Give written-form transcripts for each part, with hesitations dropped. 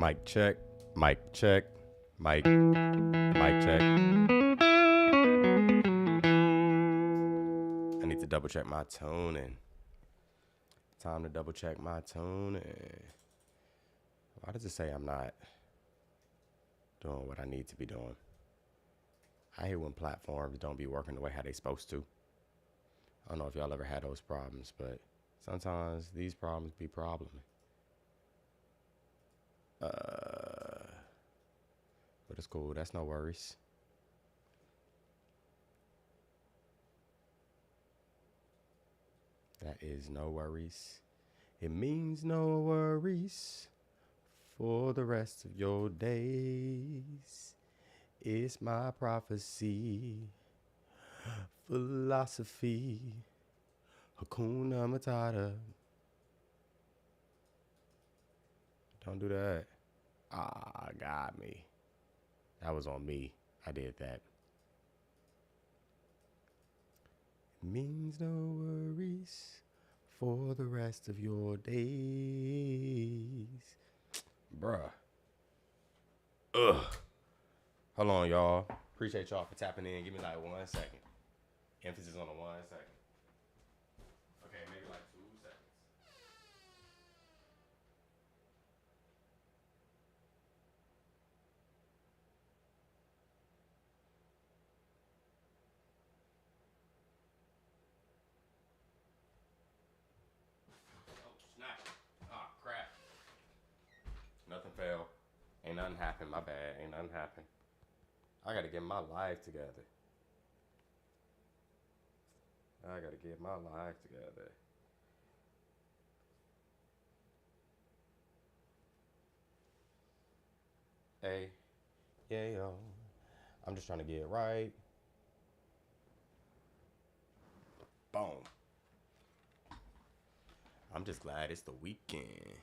Mic check. Mic check. Mic check. I need to double check my tuning. Time to double check my tuning. Why does it say I'm not doing what I need to be doing? I hate when platforms don't be working the way how they supposed to. I don't know if y'all ever had those problems, but sometimes these problems be problems. But it's cool. That's no worries. That is no worries. It means no worries for the rest of your days. It's my prophecy. Philosophy. Hakuna Matata. Don't do that. Got me. That was on me. I did that. It means no worries for the rest of your days. Bruh. Ugh. Hold on, y'all. Appreciate y'all for tapping in. Give me like 1 second. Emphasis on the 1 second. Okay, maybe like 2 seconds. Oh, snap. Oh, crap. Nothing fell. Ain't nothing happened. My bad. Ain't nothing happened. I gotta get my life together. Hey, yeah, yo. I'm just trying to get it right. Boom. I'm just glad it's the weekend.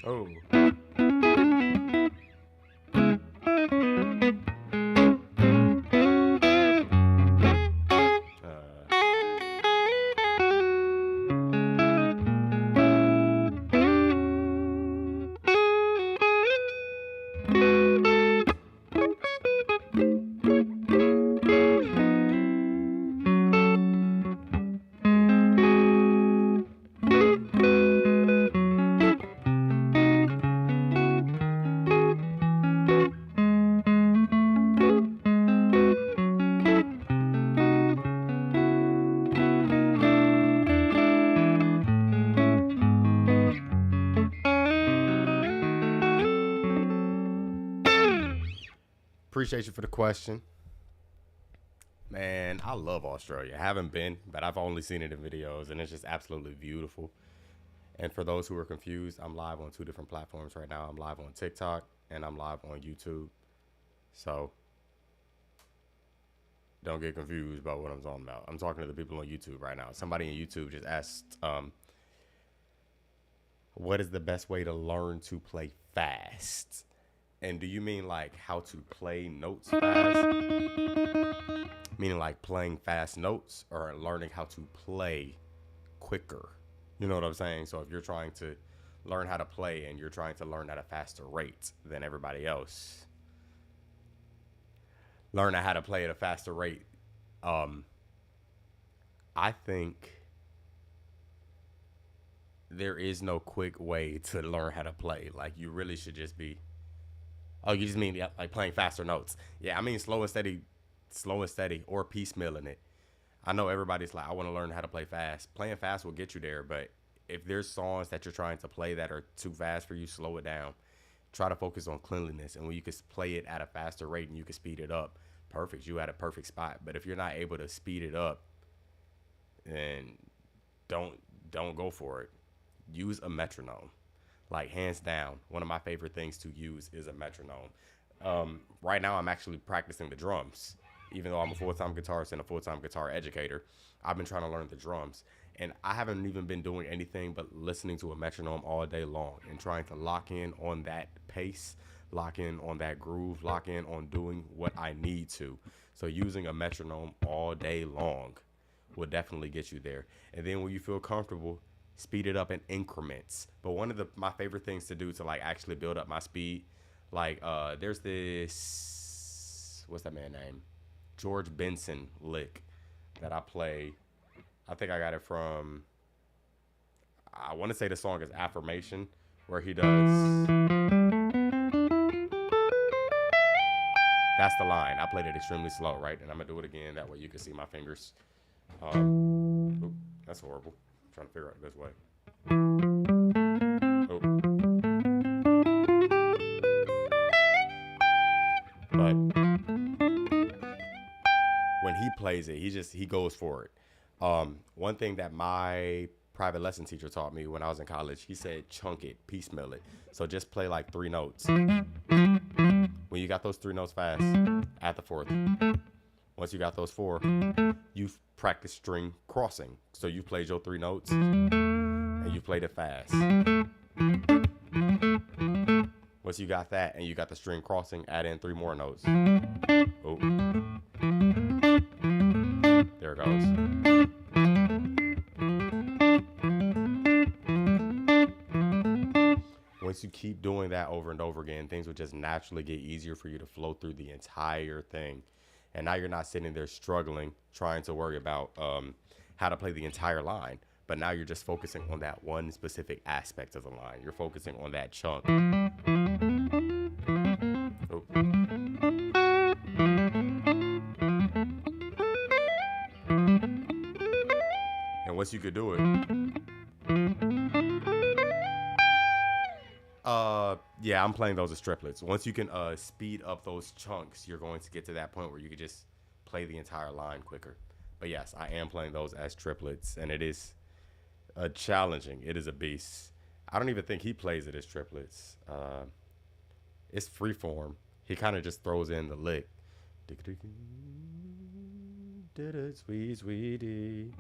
Oh. Appreciate you for the question. Man, I love Australia. I haven't been, but I've only seen it in videos, and it's just absolutely beautiful. And for those who are confused, I'm live on 2 different platforms right now. I'm live on TikTok, and I'm live on YouTube. So don't get confused about what I'm talking about. I'm talking to the people on YouTube right now. Somebody on YouTube just asked, what is the best way to learn to play fast? And do you mean like how to play notes fast? Meaning like playing fast notes, or learning how to play quicker? You know what I'm saying? So if you're trying to learn how to play and you're trying to learn at a faster rate than everybody else, learn how to play at a faster rate. I think there is no quick way to learn how to play. Like you really should just be. Oh, you just mean yeah, like playing faster notes? Yeah, I mean slow and steady, or piecemealing it. I know everybody's like, I want to learn how to play fast. Playing fast will get you there, but if there's songs that you're trying to play that are too fast for you, slow it down. Try to focus on cleanliness, and when you can play it at a faster rate and you can speed it up, perfect. You at a perfect spot. But if you're not able to speed it up, then don't don't go for it. Use a metronome. Like hands down, one of my favorite things to use is a metronome. Right now, I'm actually practicing the drums. Even though I'm a full-time guitarist and a full-time guitar educator, I've been trying to learn the drums, and I haven't even been doing anything but listening to a metronome all day long and trying to lock in on that pace, lock in on that groove, lock in on doing what I need to. So using a metronome all day long will definitely get you there. And then when you feel comfortable, speed it up in increments. But one of my favorite things to do to like actually build up my speed, like there's this, what's that man name? George Benson lick that I play. I think I got it from, I want to say the song is Affirmation, where he does, that's the line. I played it extremely slow, right? And I'm gonna do it again, that way you can see my fingers. Oop, that's horrible. I'm trying to figure out this way. But when he plays it, he goes for it. One thing that my private lesson teacher taught me when I was in college, he said chunk it, piecemeal it. So just play like 3 notes. When you got those 3 notes fast, add the 4th. Once you got those 4, you've practiced string crossing. So you played your 3 notes and you played it fast. Once you got that and you got the string crossing, add in 3 more notes. Oh. There it goes. Once you keep doing that over and over again, things will just naturally get easier for you to flow through the entire thing. And now you're not sitting there struggling, trying to worry about how to play the entire line. But now you're just focusing on that one specific aspect of the line. You're focusing on that chunk. Oh. And once you could do it, yeah, I'm playing those as triplets. Once you can speed up those chunks, you're going to get to that point where you could just play the entire line quicker. But yes, I am playing those as triplets, and it is challenging. It is a beast. I don't even think he plays it as triplets. It's freeform. He kind of just throws in the lick. Sweet, sweetie.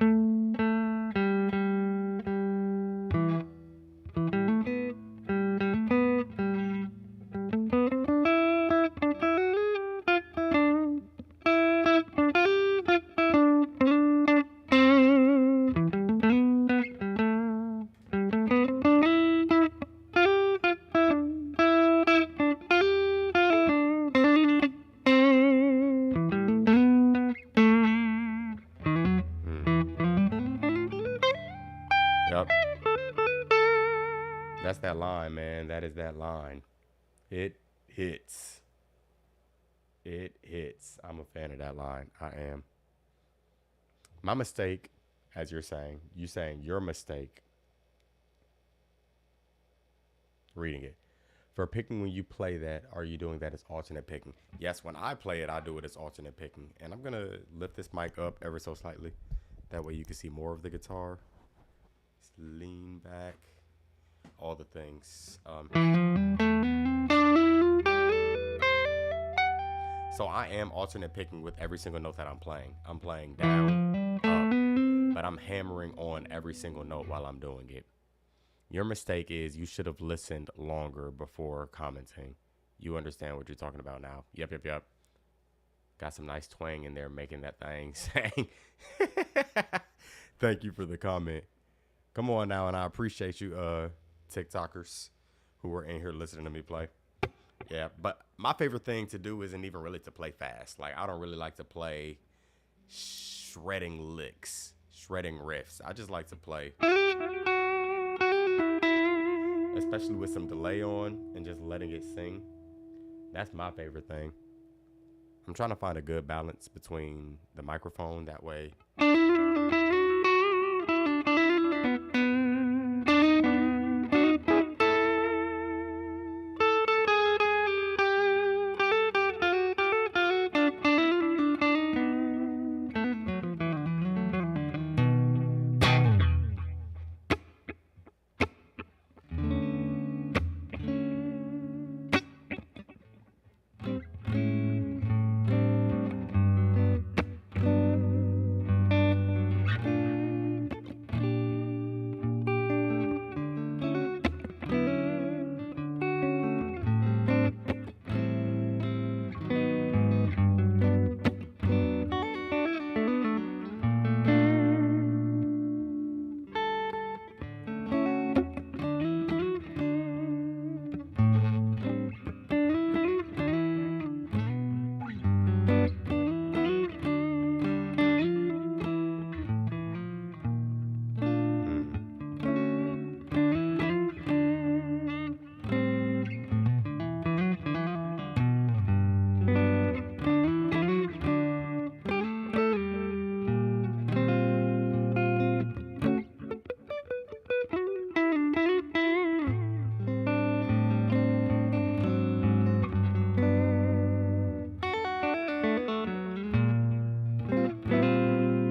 Yep. That's that line, man. That is that line. It hits. It hits. I'm a fan of that line. I am. My mistake, as you're saying, your mistake, reading it. For picking when you play that, are you doing that as alternate picking? Yes, when I play it, I do it as alternate picking. And I'm going to lift this mic up ever so slightly. That way you can see more of the guitar. Just lean back. All the things. So I am alternate picking with every single note that I'm playing. I'm playing down, up, but I'm hammering on every single note while I'm doing it. Your mistake is you should have listened longer before commenting. You understand what you're talking about now. Yep. Got some nice twang in there making that thing sing. Thank you for the comment. Come on now, and I appreciate you, TikTokers who are in here listening to me play. Yeah, but my favorite thing to do isn't even really to play fast. Like, I don't really like to play shredding licks, shredding riffs. I just like to play. especially with some delay on and just letting it sing. That's my favorite thing. I'm trying to find a good balance between the microphone that way. Mm.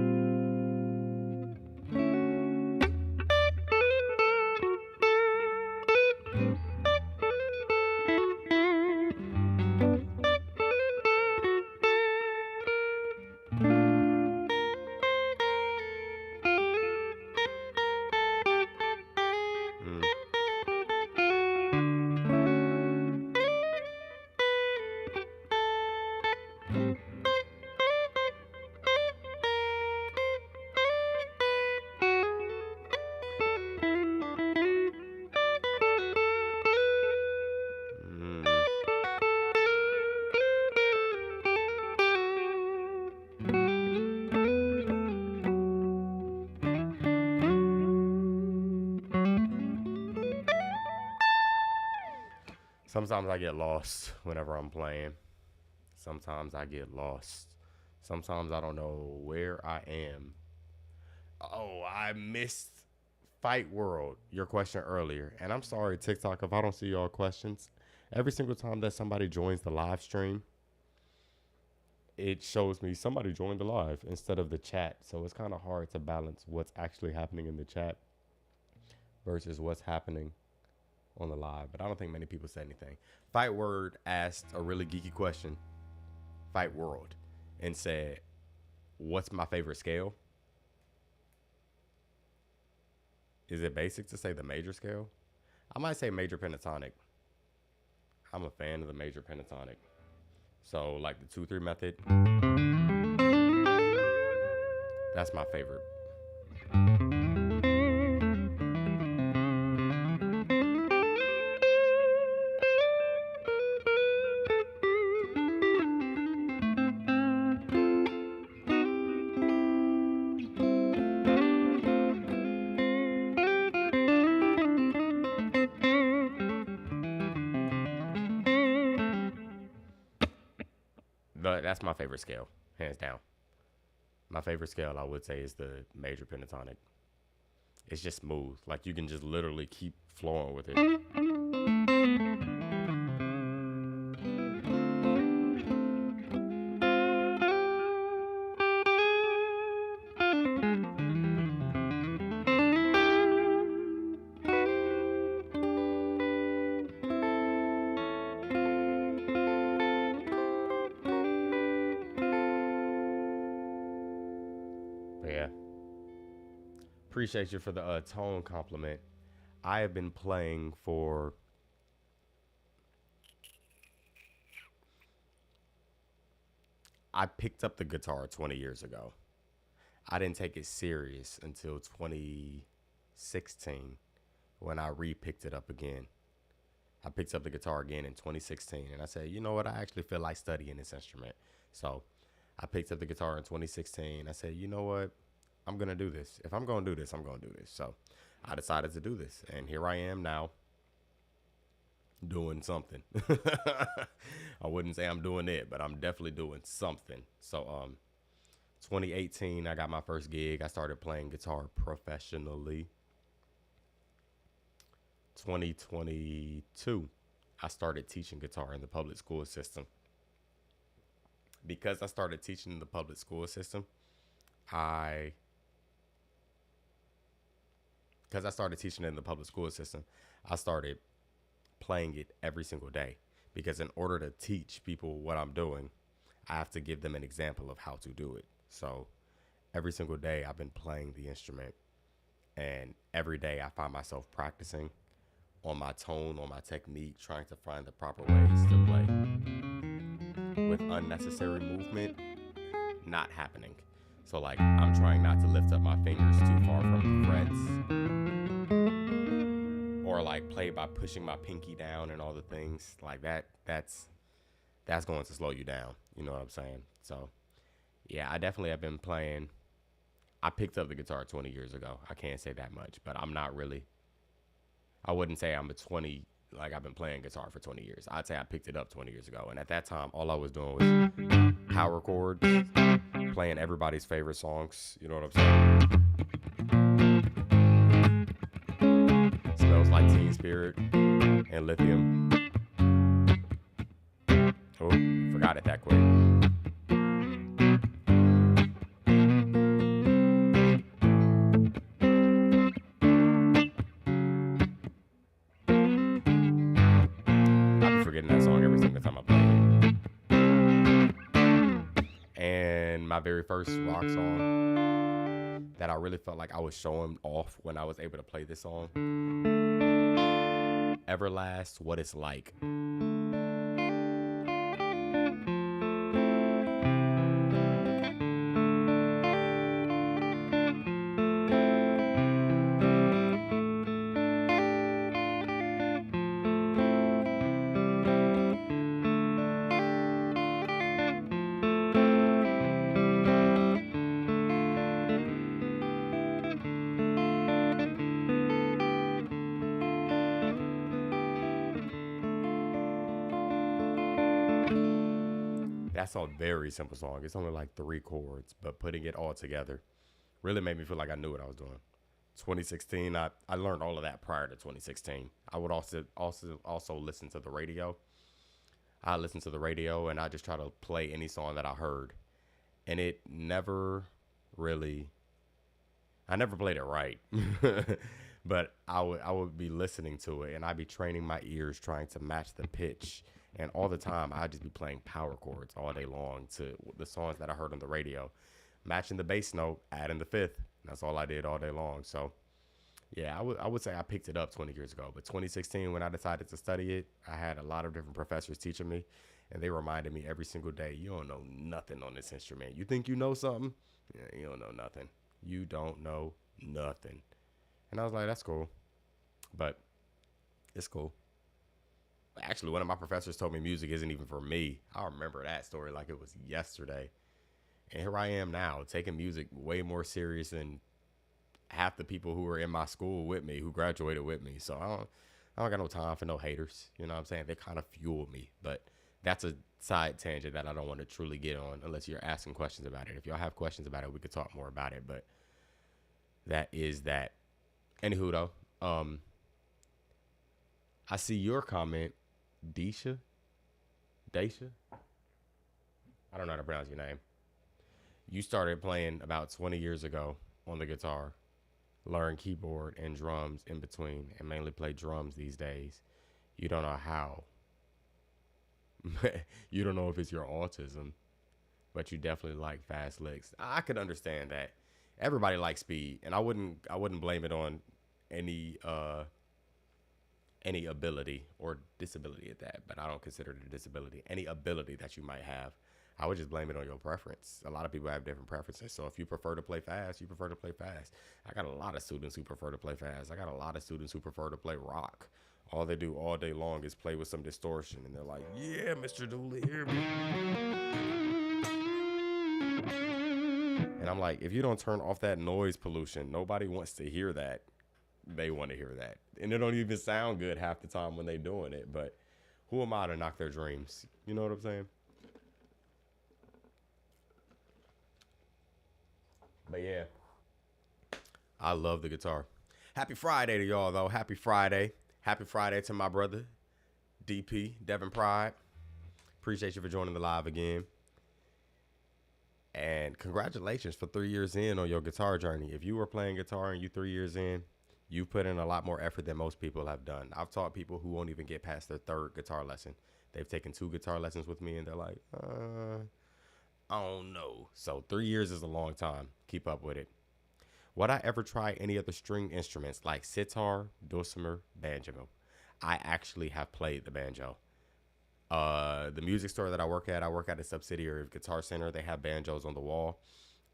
Mm. Mm. Sometimes I get lost whenever I'm playing. Sometimes I get lost. Sometimes I don't know where I am. Oh, I missed Fight World, your question earlier. And I'm sorry, TikTok, if I don't see your questions. Every single time that somebody joins the live stream, it shows me somebody joined the live instead of the chat. So it's kind of hard to balance what's actually happening in the chat versus what's happening on the live. But I don't think many people said anything. Fight Word asked a really geeky question, Fight World, and said, what's my favorite scale? Is it basic to say the major scale? I might say major pentatonic. I'm a fan of the major pentatonic. So like the 2-3 method, that's my favorite. That's my favorite scale, hands down. My favorite scale, I would say, is the major pentatonic. It's just smooth. Like you can just literally keep flowing with it. But yeah, appreciate you for the tone compliment. I have been playing for, I picked up the guitar 20 years ago. I didn't take it serious until 2016 when I re-picked it up again. I picked up the guitar again in 2016 and I said, you know what, I actually feel like studying this instrument. So I picked up the guitar in 2016. I said, you know what, I'm going to do this. If I'm going to do this, I'm going to do this. So I decided to do this. And here I am now. doing something. I wouldn't say I'm doing it, but I'm definitely doing something. So 2018, I got my first gig. I started playing guitar professionally. 2022, I started teaching guitar in the public school system. Because I started teaching in the public school system, I because I started teaching in the public school system, I started playing it every single day. Because in order to teach people what I'm doing, I have to give them an example of how to do it. So every single day I've been playing the instrument, and every day I find myself practicing on my tone, on my technique, trying to find the proper ways to play with unnecessary movement not happening. So like I'm trying not to lift up my fingers too far from the frets, or like play by pushing my pinky down and all the things like that. That's going to slow you down. You know what I'm saying? So yeah, I definitely have been playing. I picked up the guitar 20 years ago. I can't say that much, but I'm not really. I wouldn't say I'm a 20, like I've been playing guitar for 20 years. I'd say I picked it up 20 years ago. And at that time, all I was doing was power chords, playing everybody's favorite songs. You know what I'm saying? Smells Like Teen Spirit and Lithium. Oh, forgot it that quick. Forgetting that song every single time I play it. And my very first rock song that I really felt like I was showing off when I was able to play this song, Everlast, What It's Like. That's a very simple song. It's only like 3 chords, but putting it all together really made me feel like I knew what I was doing. 2016, I learned all of that prior to 2016. I would also listen to the radio. I listen to the radio and I just try to play any song that I heard. And it never really, I never played it right. But I would be listening to it and I'd be training my ears trying to match the pitch. And all the time, I'd just be playing power chords all day long to the songs that I heard on the radio, matching the bass note, adding the fifth. That's all I did all day long. So, yeah, I would say I picked it up 20 years ago. But 2016, when I decided to study it, I had a lot of different professors teaching me. And they reminded me every single day, you don't know nothing on this instrument. You think you know something? Yeah, you don't know nothing. You don't know nothing. And I was like, that's cool. But it's cool. Actually, one of my professors told me music isn't even for me. I remember that story like it was yesterday. And here I am now, taking music way more serious than half the people who were in my school with me, who graduated with me. So I don't got no time for no haters. You know what I'm saying? They kind of fuel me. But that's a side tangent that I don't want to truly get on unless you're asking questions about it. If y'all have questions about it, we could talk more about it. But that is that. Anywho, though, I see your comment. Daisha? I don't know how to pronounce your name. You started playing about 20 years ago on the guitar, learn keyboard and drums in between, and mainly play drums these days. You don't know how. You don't know if it's your autism, but you definitely like fast licks. I could understand that. Everybody likes speed, and I wouldn't blame it on any ability or disability at that, but I don't consider it a disability. Any ability that you might have, I would just blame it on your preference. A lot of people have different preferences. So if you prefer to play fast, you prefer to play fast. I got a lot of students who prefer to play fast. I got a lot of students who prefer to play rock. All they do all day long is play with some distortion. And they're like, yeah, Mr. Dooley, hear me. And I'm like, if you don't turn off that noise pollution, nobody wants to hear that. they want to hear that. And it don't even sound good half the time when they doing it. But who am I to knock their dreams? You know what I'm saying? But yeah, I love the guitar. Happy Friday to y'all, though. Happy Friday. Happy Friday to my brother, DP, Devin Pride. Appreciate you for joining the live again. And congratulations for 3 years in on your guitar journey. If you were playing guitar and you 3 years in, you put in a lot more effort than most people have done. I've taught people who won't even get past their third guitar lesson. They've taken 2 guitar lessons with me and they're like, I don't know. So 3 years is a long time. Keep up with it. Would I ever try any other string instruments like sitar, dulcimer, banjo? I actually have played the banjo. The music store that I work at a subsidiary of Guitar Center. They have banjos on the wall.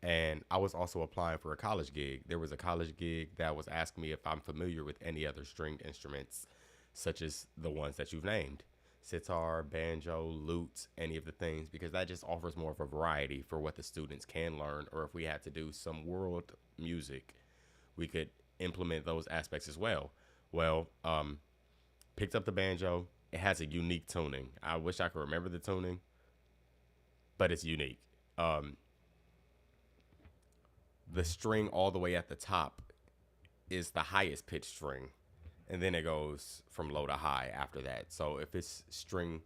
And I was also applying for a college gig. There was a college gig that was asking me if I'm familiar with any other stringed instruments, such as the ones that you've named. Sitar, banjo, lute, any of the things, because that just offers more of a variety for what the students can learn. Or if we had to do some world music, we could implement those aspects as well. Well, picked up the banjo. It has a unique tuning. I wish I could remember the tuning, but it's unique. The string all the way at the top is the highest pitch string, and then it goes from low to high after that. So if it's string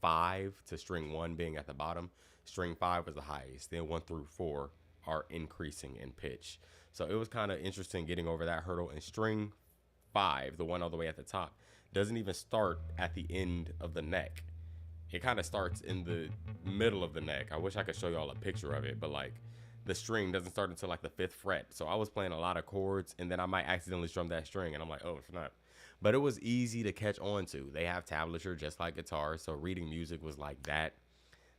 5 to string 1 being at the bottom, string 5 is the highest. Then 1 through 4 are increasing in pitch. So it was kind of interesting getting over that hurdle. And string 5, the one all the way at the top, doesn't even start at the end of the neck. It kind of starts in the middle of the neck. I wish I could show y'all a picture of it, but like the string doesn't start until like the 5th fret. So I was playing a lot of chords and then I might accidentally strum that string and I'm like, oh, it's not. But it was easy to catch on to. They have tablature just like guitar, so reading music was like that.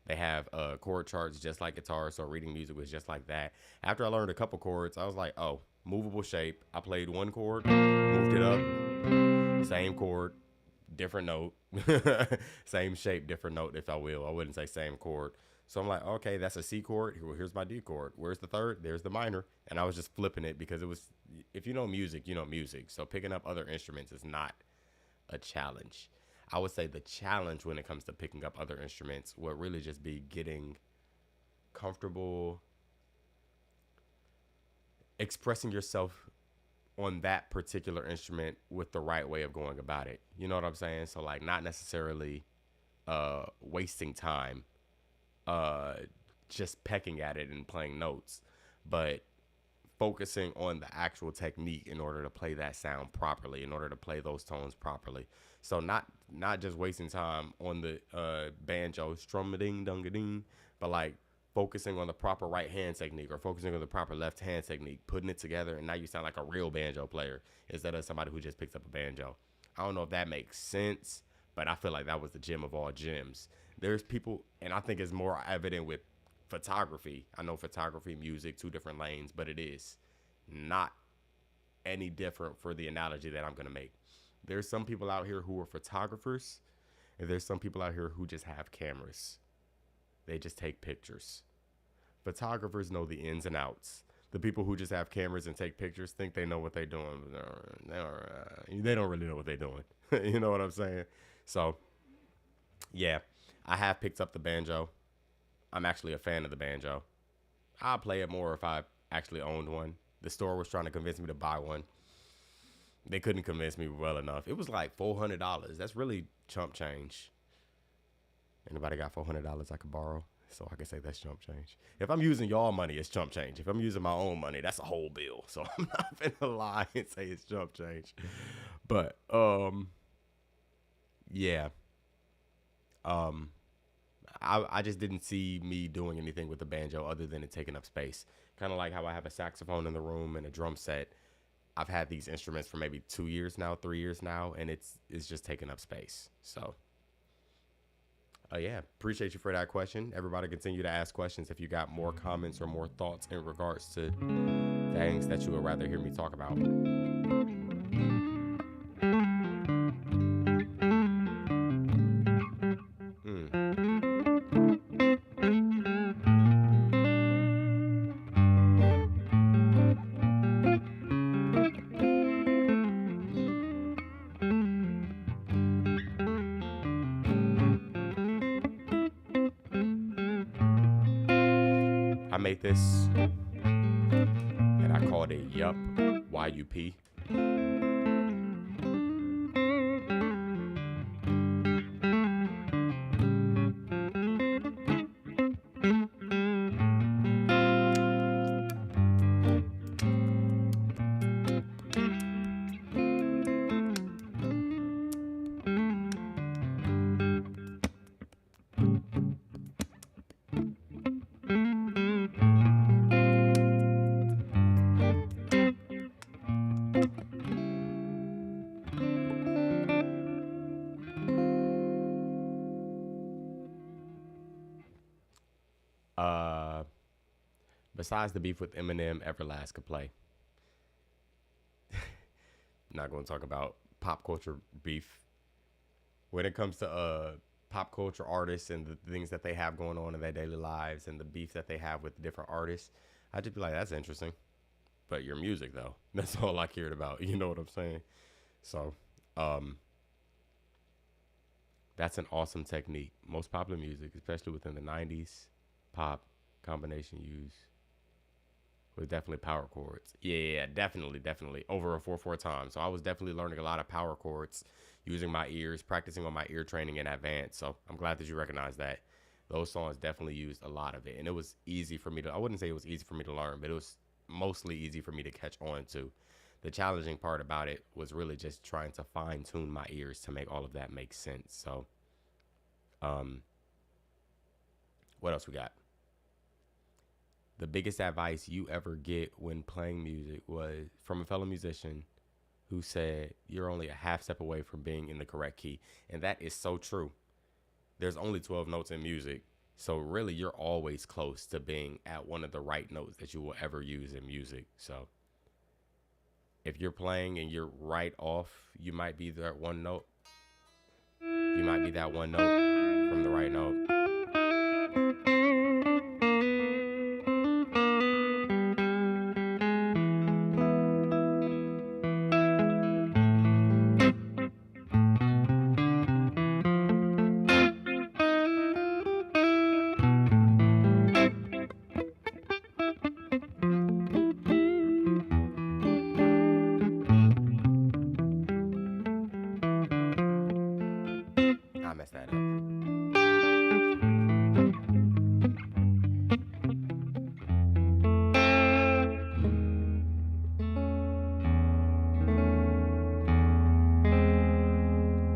They have chord charts just like guitar, so reading music was just like that. After I learned a couple chords, I was like, oh, movable shape. I played one chord, moved it up, same chord, different note, same shape, different note, if I will. I wouldn't say same chord. So I'm like, okay, that's a C chord. Here's my D chord. Where's the third? There's the minor. And I was just flipping it because it was, if you know music, you know music. So picking up other instruments is not a challenge. I would say the challenge when it comes to picking up other instruments would really just be getting comfortable expressing yourself on that particular instrument with the right way of going about it. You know what I'm saying? So like not necessarily wasting time just pecking at it and playing notes, but focusing on the actual technique in order to play that sound properly, in order to play those tones properly. So not just wasting time on the banjo strum-a-ding dung-a-ding, but like focusing on the proper right hand technique or focusing on the proper left hand technique, putting it together, and now you sound like a real banjo player instead of somebody who just picked up a banjo. I don't know if that makes sense, but I feel like that was the gem of all gems. There's people, and I think it's more evident with photography. I know photography, music, 2 different lanes, but it is not any different for the analogy that I'm going to make. There's some people out here who are photographers, and there's some people out here who just have cameras. They just take pictures. Photographers know the ins and outs. The people who just have cameras and take pictures think they know what they're doing. They don't really know what they're doing. You know what I'm saying? So, yeah, I have picked up the banjo. I'm actually a fan of the banjo. I'll play it more if I actually owned one. The store was trying to convince me to buy one. They couldn't convince me well enough. It was like $400. That's really chump change. Anybody got $400 I could borrow? So I can say that's chump change. If I'm using y'all money, it's chump change. If I'm using my own money, that's a whole bill. So I'm not gonna lie and say it's chump change. But yeah. I just didn't see me doing anything with the banjo other than it taking up space. Kind of like how I have a saxophone in the room and a drum set. I've had these instruments for maybe 2 years now, 3 years now, and it's just taking up space. So, yeah, appreciate you for that question. Everybody continue to ask questions if you got more comments or more thoughts in regards to things that you would rather hear me talk about. made this and I called it Yup, YUP. Uh, Besides the beef with Eminem, Everlast could play. Not going to talk about pop culture beef. When it comes to pop culture artists and the things that they have going on in their daily lives and the beef that they have with different artists, I just be like, that's interesting. But your music though, that's all I cared about. You know what I'm saying? So, um, that's an awesome technique. Most popular music, especially within the '90s, pop combination use was definitely power chords. Yeah, definitely over a 4/4 time. So I was definitely learning a lot of power chords using my ears, practicing on my ear training in advance. So I'm glad that you recognize that. Those songs definitely used a lot of it, and it was easy for me to. I wouldn't say it was easy for me to learn, but it was mostly easy for me to catch on to. The challenging part about it was really just trying to fine tune my ears to make all of that make sense. So, um, what else we got? The biggest advice you ever get when playing music was from a fellow musician who said you're only a half step away from being in the correct key. And that is so true. There's only 12 notes in music. So really you're always close to being at one of the right notes that you will ever use in music. So if you're playing and you're right off, you might be that one note. You might be that one note from the right note. I messed that up.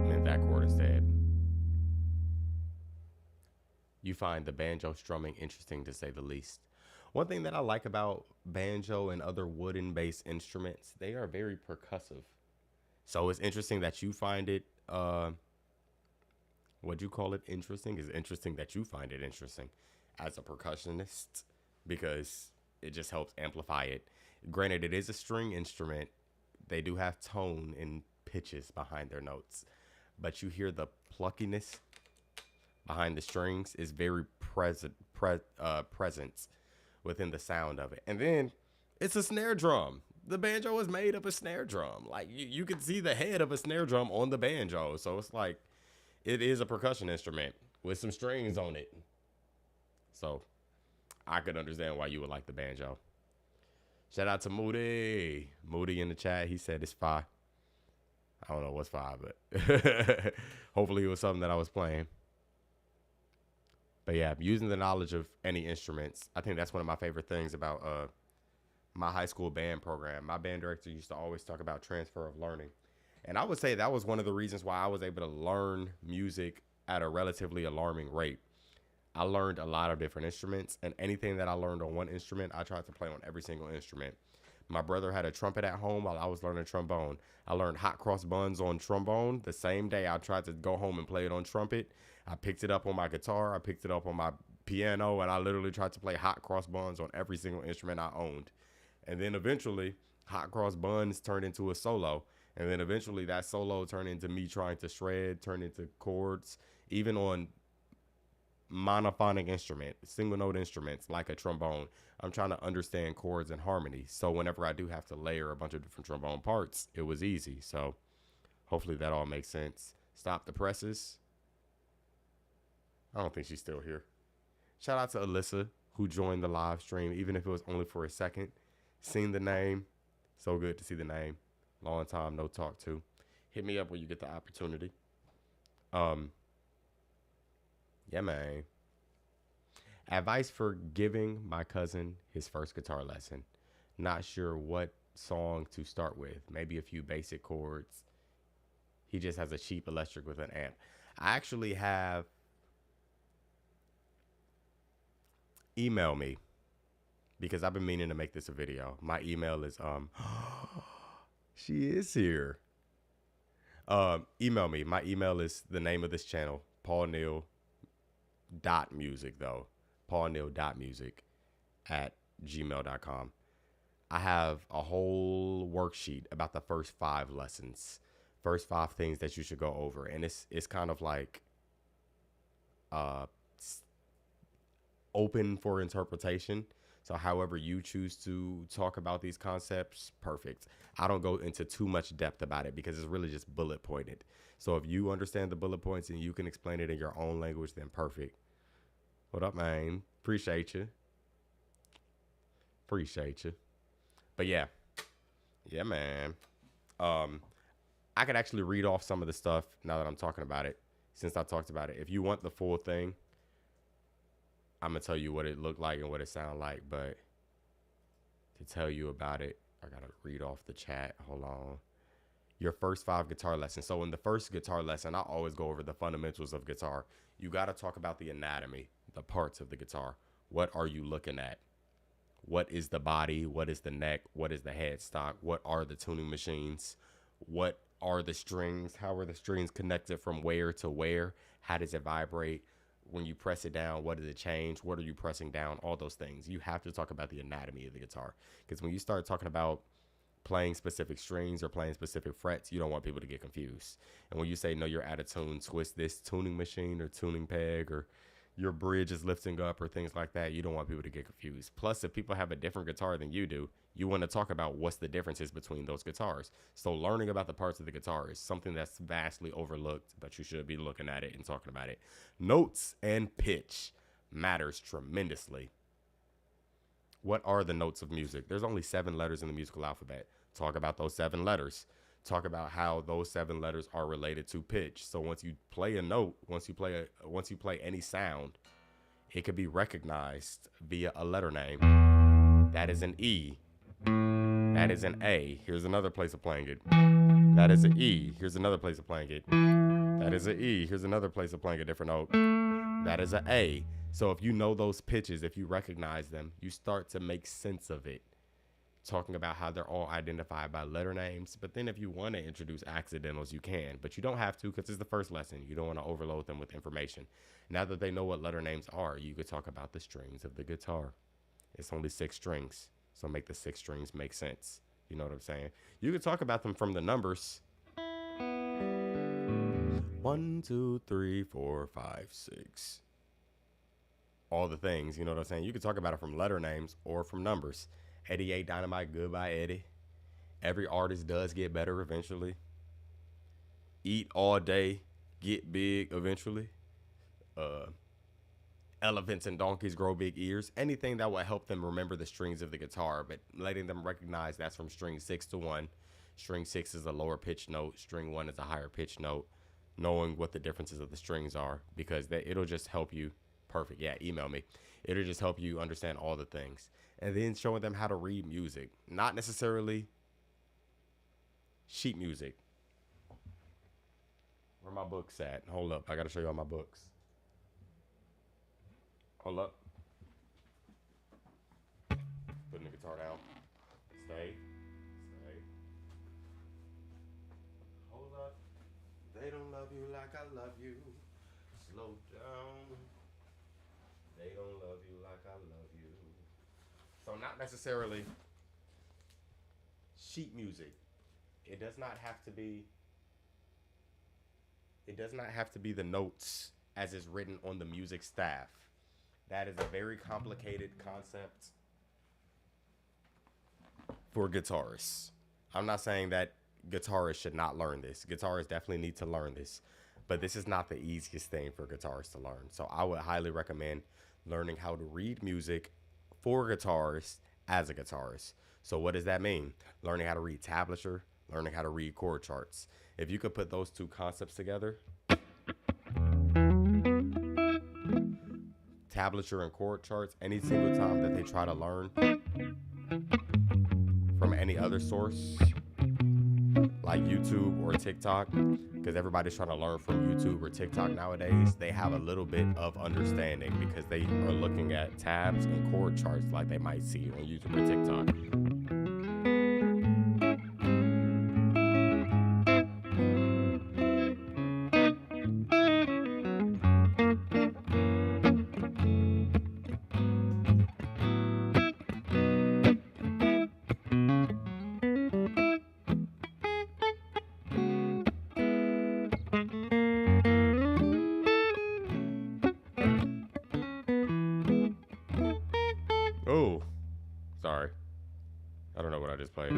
Meant that chord instead. You find the banjo strumming interesting to say the least. One thing that I like about banjo and other wooden based instruments, they are very percussive. So it's interesting that you find it, would you call it interesting? It's interesting that you find it interesting as a percussionist because it just helps amplify it. Granted, it is a string instrument, they do have tone and pitches behind their notes, but you hear the pluckiness behind the strings is very present within the sound of it. And then it's a snare drum. The banjo is made of a snare drum. Like you can see the head of a snare drum on the banjo. So it's like it is a percussion instrument with some strings on it. So I could understand why you would like the banjo. Shout out to Moody. Moody in the chat. He said it's fire. I don't know what's fire, but hopefully it was something that I was playing. But yeah, using the knowledge of any instruments, I think that's one of my favorite things about my high school band program. My band director used to always talk about transfer of learning. And I would say that was one of the reasons why I was able to learn music at a relatively alarming rate. I learned a lot of different instruments, and anything that I learned on one instrument, I tried to play on every single instrument. My brother had a trumpet at home while I was learning trombone. I learned hot cross buns on trombone. The same day I tried to go home and play it on trumpet. I picked it up on my guitar. I picked it up on my piano, and I literally tried to play hot cross buns on every single instrument I owned. And then eventually, hot cross buns turned into a solo. And then eventually that solo turned into me trying to shred, turned into chords, even on monophonic instrument, single note instruments like a trombone. I'm trying to understand chords and harmony. So whenever I do have to layer a bunch of different trombone parts, it was easy. So hopefully that all makes sense. Stop the presses. I don't think she's still here. Shout out to Alyssa, who joined the live stream, even if it was only for a second. Seen the name. So good to see the name. Long time no talk to. Hit me up when you get the opportunity. Um, yeah, man. Advice for giving my cousin his first guitar lesson. Not sure what song to start with. Maybe a few basic chords. He just has a cheap electric with an amp. I actually have. Email me because I've been meaning to make this a video. My email is she is here. Email me. My email is the name of this channel, paulneal.music though. paulneal.music at gmail.com. I have a whole worksheet about the first 5 lessons, first 5 things that you should go over, and it's kind of like open for interpretation. So however you choose to talk about these concepts, perfect. I don't go into too much depth about it because it's really just bullet pointed. So if you understand the bullet points and you can explain it in your own language, then perfect. What up, man? Appreciate you. Appreciate you. But yeah. Yeah, man. I could actually read off some of the stuff now that I'm talking about it, since I talked about it. If you want the full thing, I'm going to tell you what it looked like and what it sounded like, but to tell you about it, I got to read off the chat. Hold on. Your first 5 guitar lessons. So in the first guitar lesson, I always go over the fundamentals of guitar. You got to talk about the anatomy, the parts of the guitar. What are you looking at? What is the body? What is the neck? What is the headstock? What are the tuning machines? What are the strings? How are the strings connected from where to where? How does it vibrate? When you press it down, what does it change? What are you pressing down? All those things. You have to talk about the anatomy of the guitar. Because when you start talking about playing specific strings or playing specific frets, you don't want people to get confused. And when you say, no, you're out of tune, twist this tuning machine or tuning peg, or your bridge is lifting up or things like that, you don't want people to get confused. Plus, if people have a different guitar than you do, you want to talk about what's the differences between those guitars. So learning about the parts of the guitar is something that's vastly overlooked, but you should be looking at it and talking about it. Notes and pitch matters tremendously. What are the notes of music? There's only 7 letters in the musical alphabet. Talk about those 7 letters. Talk about how those 7 letters are related to pitch. So once you play a note, once you play any sound, it could be recognized via a letter name. That is an E. That is an A. Here's another place of playing it. That is an E. Here's another place of playing it. That is an E. Here's another place of playing a different note. That is an A. So if you know those pitches, if you recognize them, you start to make sense of it. Talking about how they're all identified by letter names. But then if you want to introduce accidentals, you can. But you don't have to, because it's the first lesson. You don't want to overload them with information. Now that they know what letter names are, you could talk about the strings of the guitar. It's only 6 strings. So make the 6 strings make sense. You know what I'm saying? You could talk about them from the numbers. 1, 2, 3, 4, 5, 6. All the things, you know what I'm saying? You could talk about it from letter names or from numbers. 88 Dynamite, Goodbye Eddie. Every artist does get better eventually. Eat All Day, Get Big eventually. Elephants and donkeys grow big ears. Anything that will help them remember the strings of the guitar, but letting them recognize that's from string 6 to 1. String 6 is a lower pitch note. String 1 is a higher pitch note. Knowing what the differences of the strings are, because it'll just help you. Perfect. Yeah, email me. It'll just help you understand all the things. And then showing them how to read music. Not necessarily sheet music. Where my books at? Hold up. I got to show you all my books. Hold up. Putting the guitar down. Stay. Hold up. They don't love you like I love you. Slow down. They don't love you like I love you. So not necessarily sheet music. It does not have to be the notes as is written on the music staff. That is a very complicated concept for guitarists. I'm not saying that guitarists should not learn this. Guitarists definitely need to learn this. But this is not the easiest thing for guitarists to learn. So I would highly recommend learning how to read music for guitarists as a guitarist. So what does that mean? Learning how to read tablature, learning how to read chord charts. If you could put those two concepts together, tablature and chord charts, any single time that they try to learn from any other source, like YouTube or TikTok, because everybody's trying to learn from YouTube or TikTok nowadays, they have a little bit of understanding because they are looking at tabs and chord charts like they might see on YouTube or TikTok. Oh, sorry. I don't know what I just played.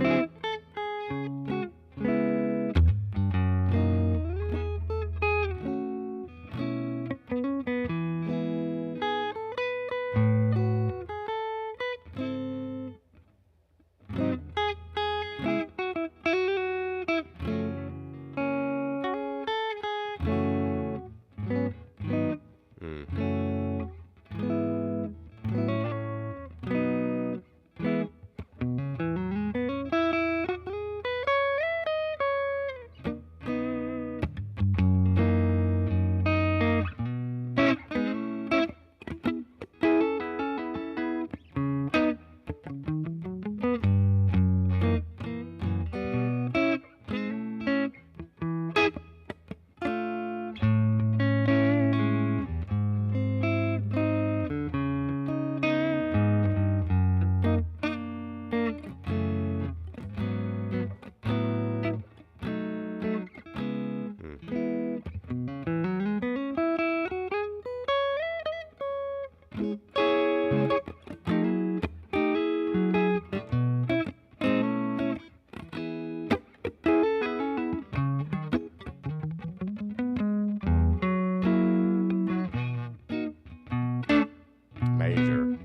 Major.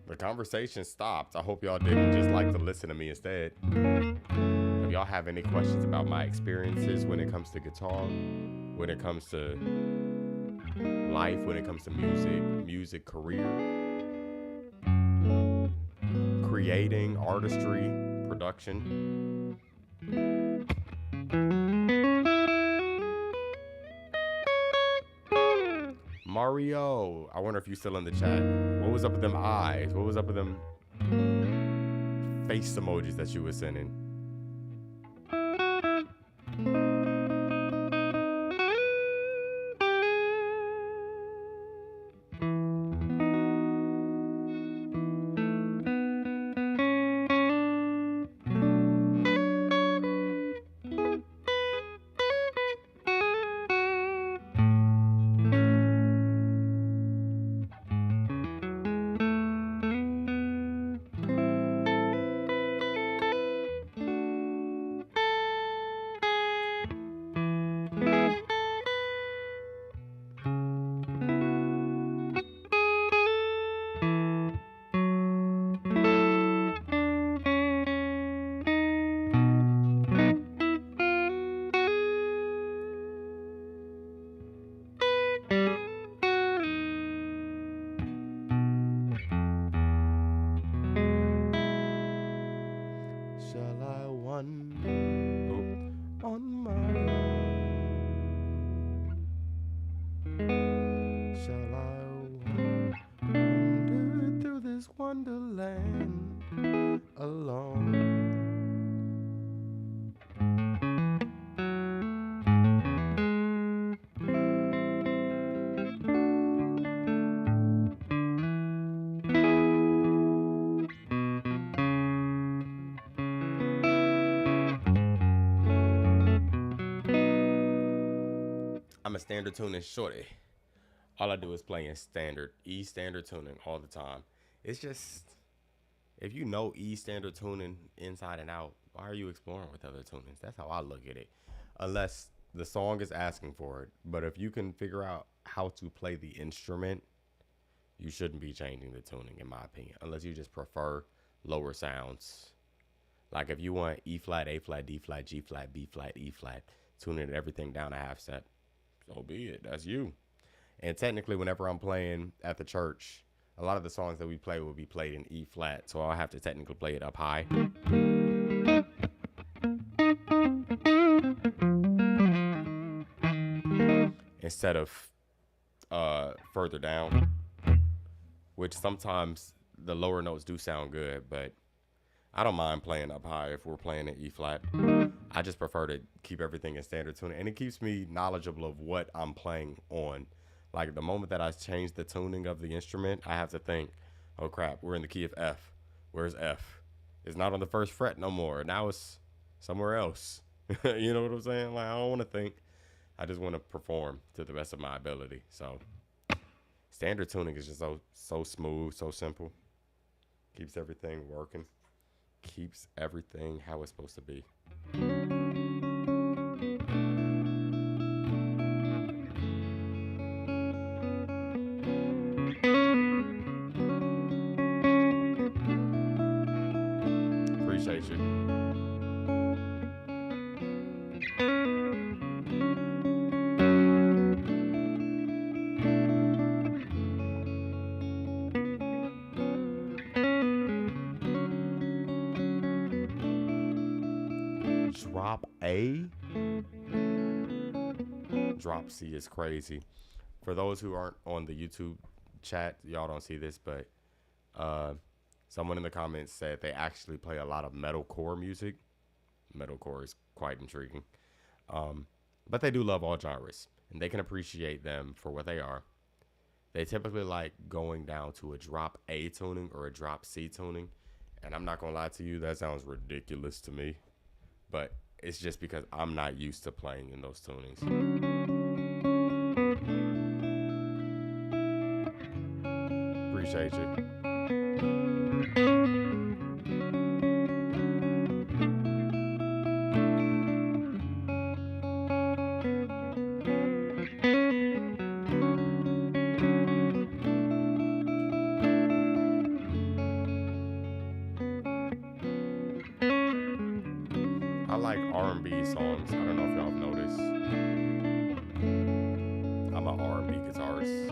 The conversation stopped. I hope y'all didn't just like to listen to me instead. If y'all have any questions about my experiences when it comes to guitar, when it comes to life, when it comes to music career, creating, artistry, production, Mario, I wonder if you still in the chat. What was up with them eyes? What was up with them face emojis that you were sending? Shall I wander on my own? Shall I wander through this wonderland alone? I'm a standard tuning shorty. All I do is play in standard, E standard tuning all the time. It's just, if you know E standard tuning inside and out, why are you exploring with other tunings? That's how I look at it. Unless the song is asking for it. But if you can figure out how to play the instrument, you shouldn't be changing the tuning, in my opinion. Unless you just prefer lower sounds. Like if you want E flat, A flat, D flat, G flat, B flat, E flat, tuning everything down a half step, so be it. That's you. And technically, whenever I'm playing at the church, a lot of the songs that we play will be played in E flat. So I'll have to technically play it up high instead of further down, which sometimes the lower notes do sound good, but I don't mind playing up high if we're playing in E flat. I just prefer to keep everything in standard tuning, and it keeps me knowledgeable of what I'm playing on. Like the moment that I change the tuning of the instrument, I have to think, oh crap, we're in the key of F. Where's F? It's not on the first fret no more. Now it's somewhere else. You know what I'm saying? Like I don't want to think. I just want to perform to the best of my ability. So standard tuning is just so smooth, so simple. Keeps everything working. Keeps everything how it's supposed to be. Appreciate you. Drop A? Drop C is crazy. For those who aren't on the YouTube chat, y'all don't see this, but someone in the comments said they actually play a lot of metalcore music. Metalcore is quite intriguing. But they do love all genres, and they can appreciate them for what they are. They typically like going down to a drop A tuning or a drop C tuning. And I'm not going to lie to you, that sounds ridiculous to me. But it's just because I'm not used to playing in those tunings. Appreciate you. I like R&B songs. I don't know if y'all have noticed. I'm an R&B guitarist.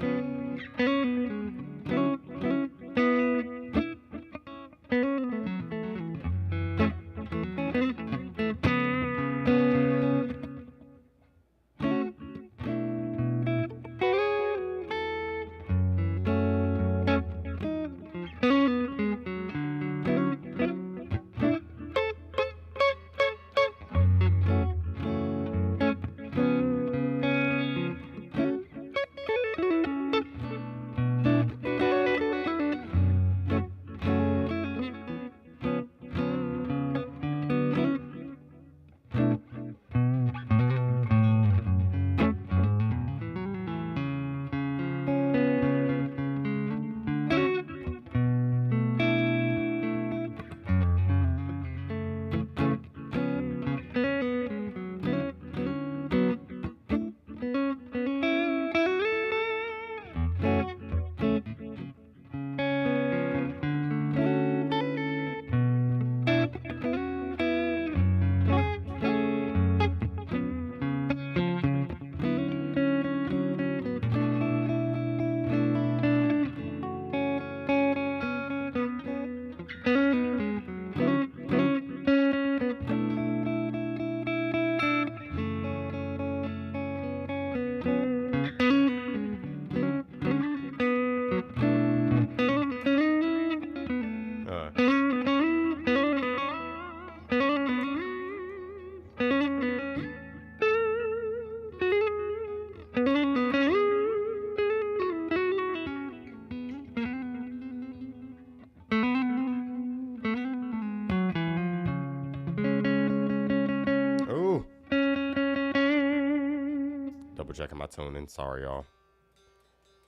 Double checking my tuning. Sorry, y'all.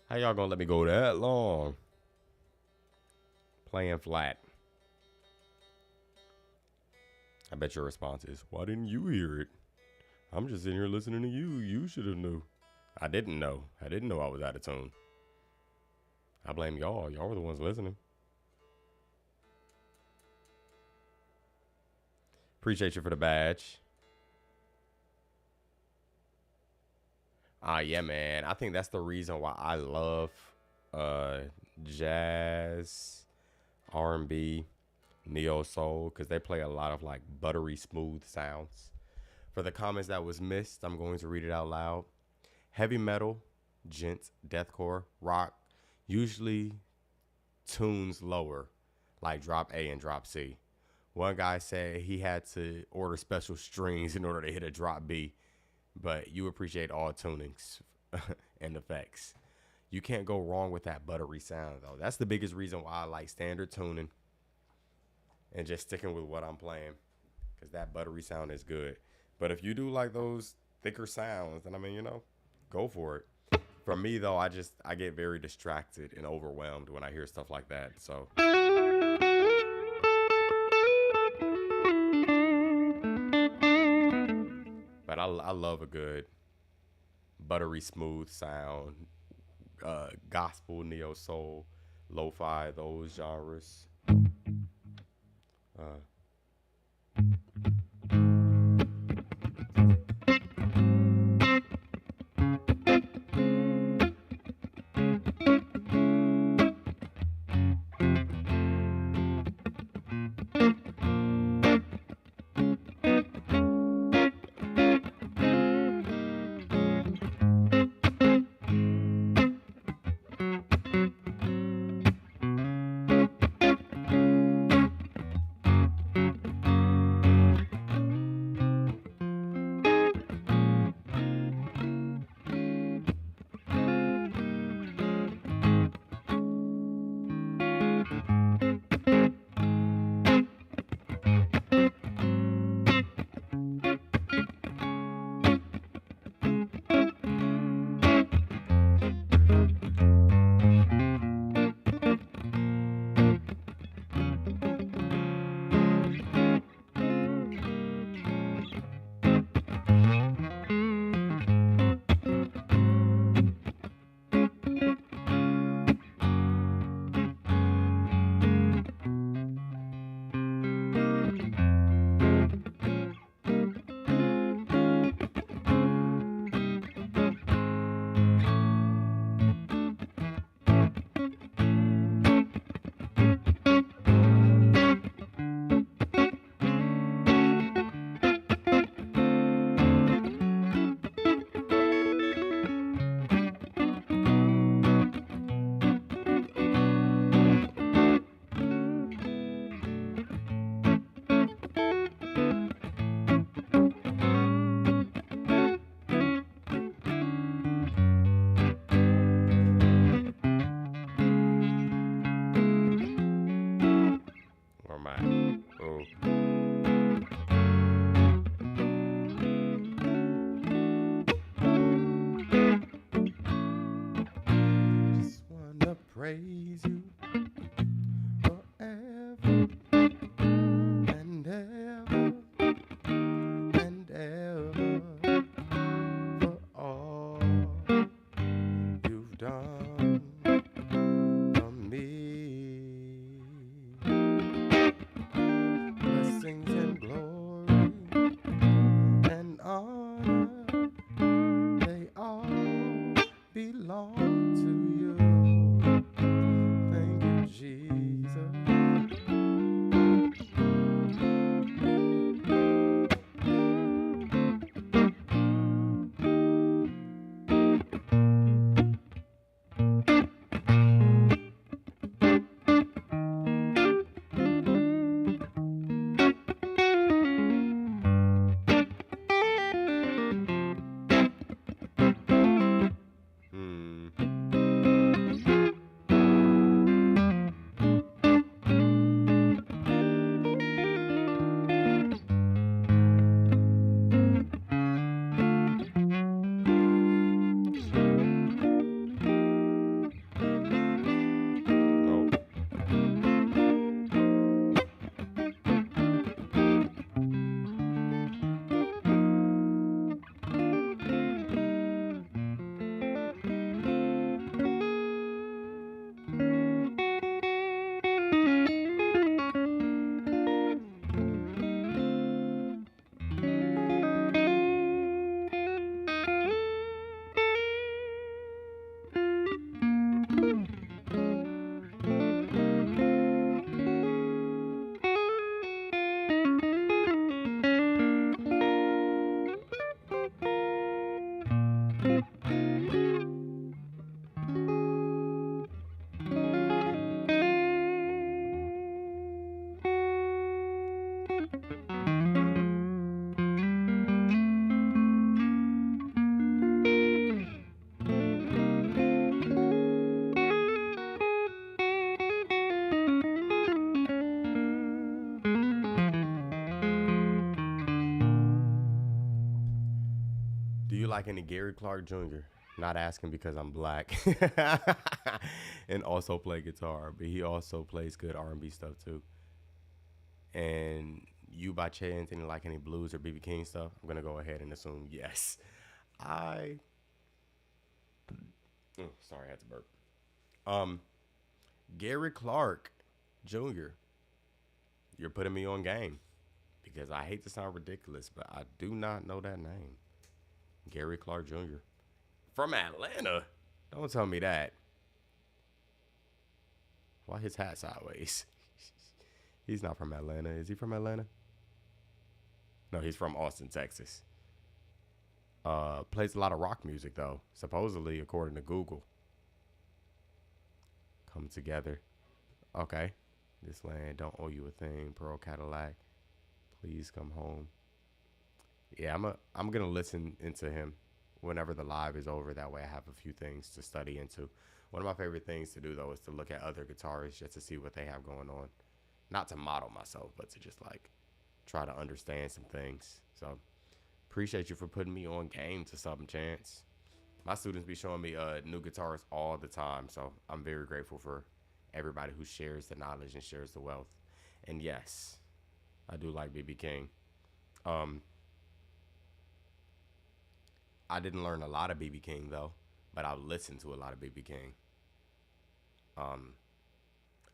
How y'all gonna let me go that long? Playing flat. I bet your response is, why didn't you hear it? I'm just sitting here listening to you. You should have knew. I didn't know. I didn't know I was out of tune. I blame y'all. Y'all were the ones listening. Appreciate you for the badge. Yeah, man. I think that's the reason why I love jazz, R&B, neo soul, because they play a lot of like buttery smooth sounds. For the comments that was missed, I'm going to read it out loud. Heavy metal, gent, deathcore, rock, usually tunes lower, like drop A and drop C. One guy said he had to order special strings in order to hit a drop B, but you appreciate all tunings and effects. You can't go wrong with that buttery sound, though. That's the biggest reason why I like standard tuning and just sticking with what I'm playing, because that buttery sound is good. But if you do like those thicker sounds, then I mean, go for it. For me, though, I get very distracted and overwhelmed when I hear stuff like that. So but I love a good buttery smooth sound, gospel, neo soul, lo-fi, those genres. like any Gary Clark Jr.? Not asking because I'm black, and also play guitar, but he also plays good R&B stuff too. And you by chance any like any blues or BB King stuff? I'm gonna go ahead and assume yes. I sorry, I had to burp. Um, Gary Clark Jr. You're putting me on game because I hate to sound ridiculous, but I do not know that name. Gary Clark Jr. from Atlanta. Don't tell me that. Why his hat sideways? He's not from Atlanta. Is he from Atlanta? No, he's from Austin, Texas. Plays a lot of rock music though. Supposedly, according to Google. Come together. Okay. This land don't owe you a thing. Pearl Cadillac. Please come home. Yeah, I'm gonna listen into him whenever the live is over. That way I have a few things to study into. One of my favorite things to do though is to look at other guitarists just to see what they have going on. Not to model myself, but to just like try to understand some things. So appreciate you for putting me on game to something, Chance. My students be showing me new guitarists all the time, so I'm very grateful for everybody who shares the knowledge and shares the wealth. And yes, I do like BB King. Um, I didn't learn a lot of BB King though, but I listened to a lot of BB King. Um,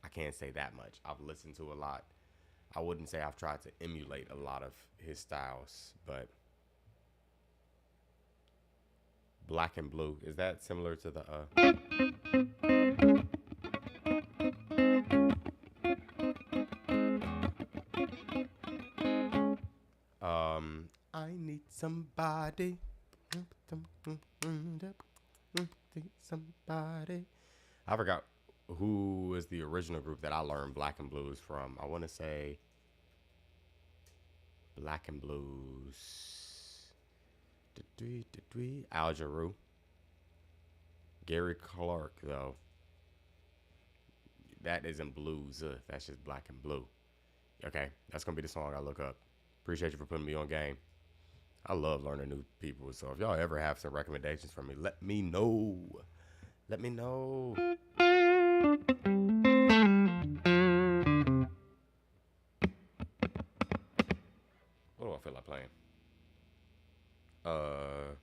I can't say that much. I've listened to a lot. I wouldn't say I've tried to emulate a lot of his styles, but Black and Blue, is that similar to the I need somebody. Somebody. I forgot who is the original group that I learned Black and Blues from. I want to say Black and Blues. Al Jarreau. Gary Clark, though. That isn't blues. That's just Black and Blue. Okay, that's going to be the song I look up. Appreciate you for putting me on game. I love learning new people. So if y'all ever have some recommendations for me, let me know. Let me know. What do I feel like playing? Mm.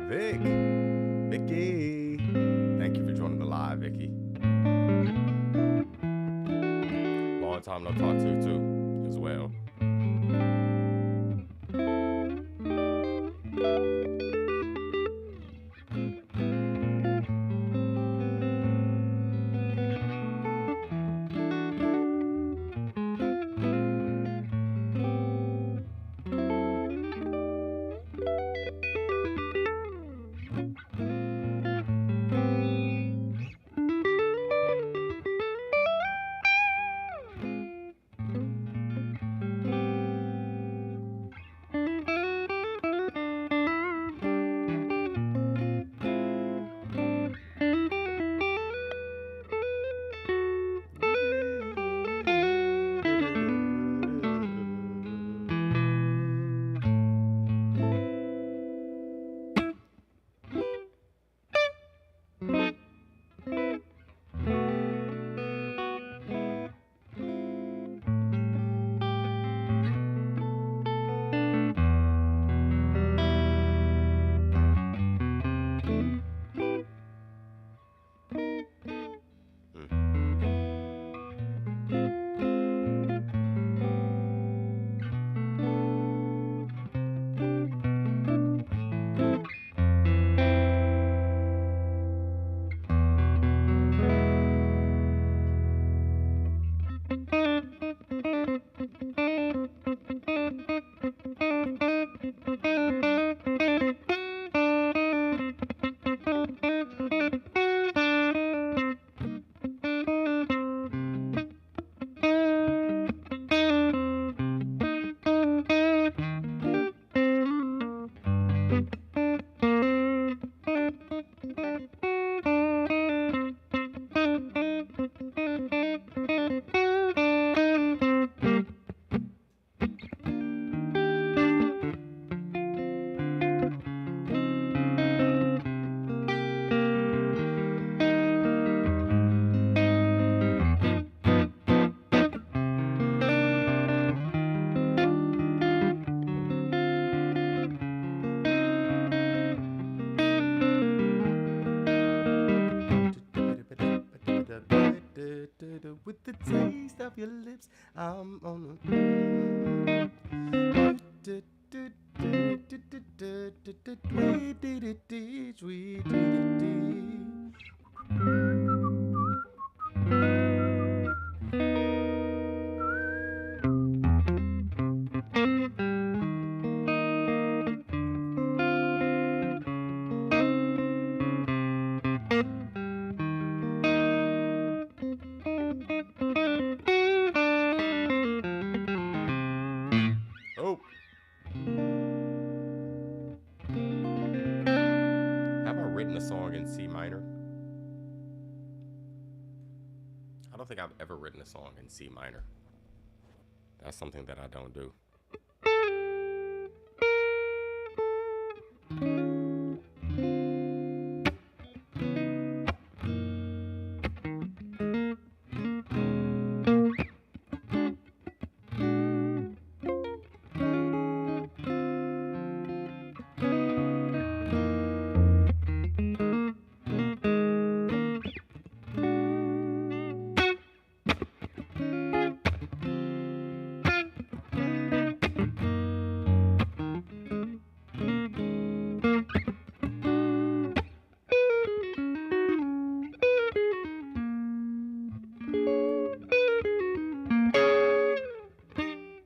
Vic. Vicky. Thank you for joining the live, Vicky. Long time no talk to, too, as well. lips. I'm on the. We did it, we did it. Oh. Have I written a song in C minor? I don't think I've ever written a song in C minor. That's something that I don't do.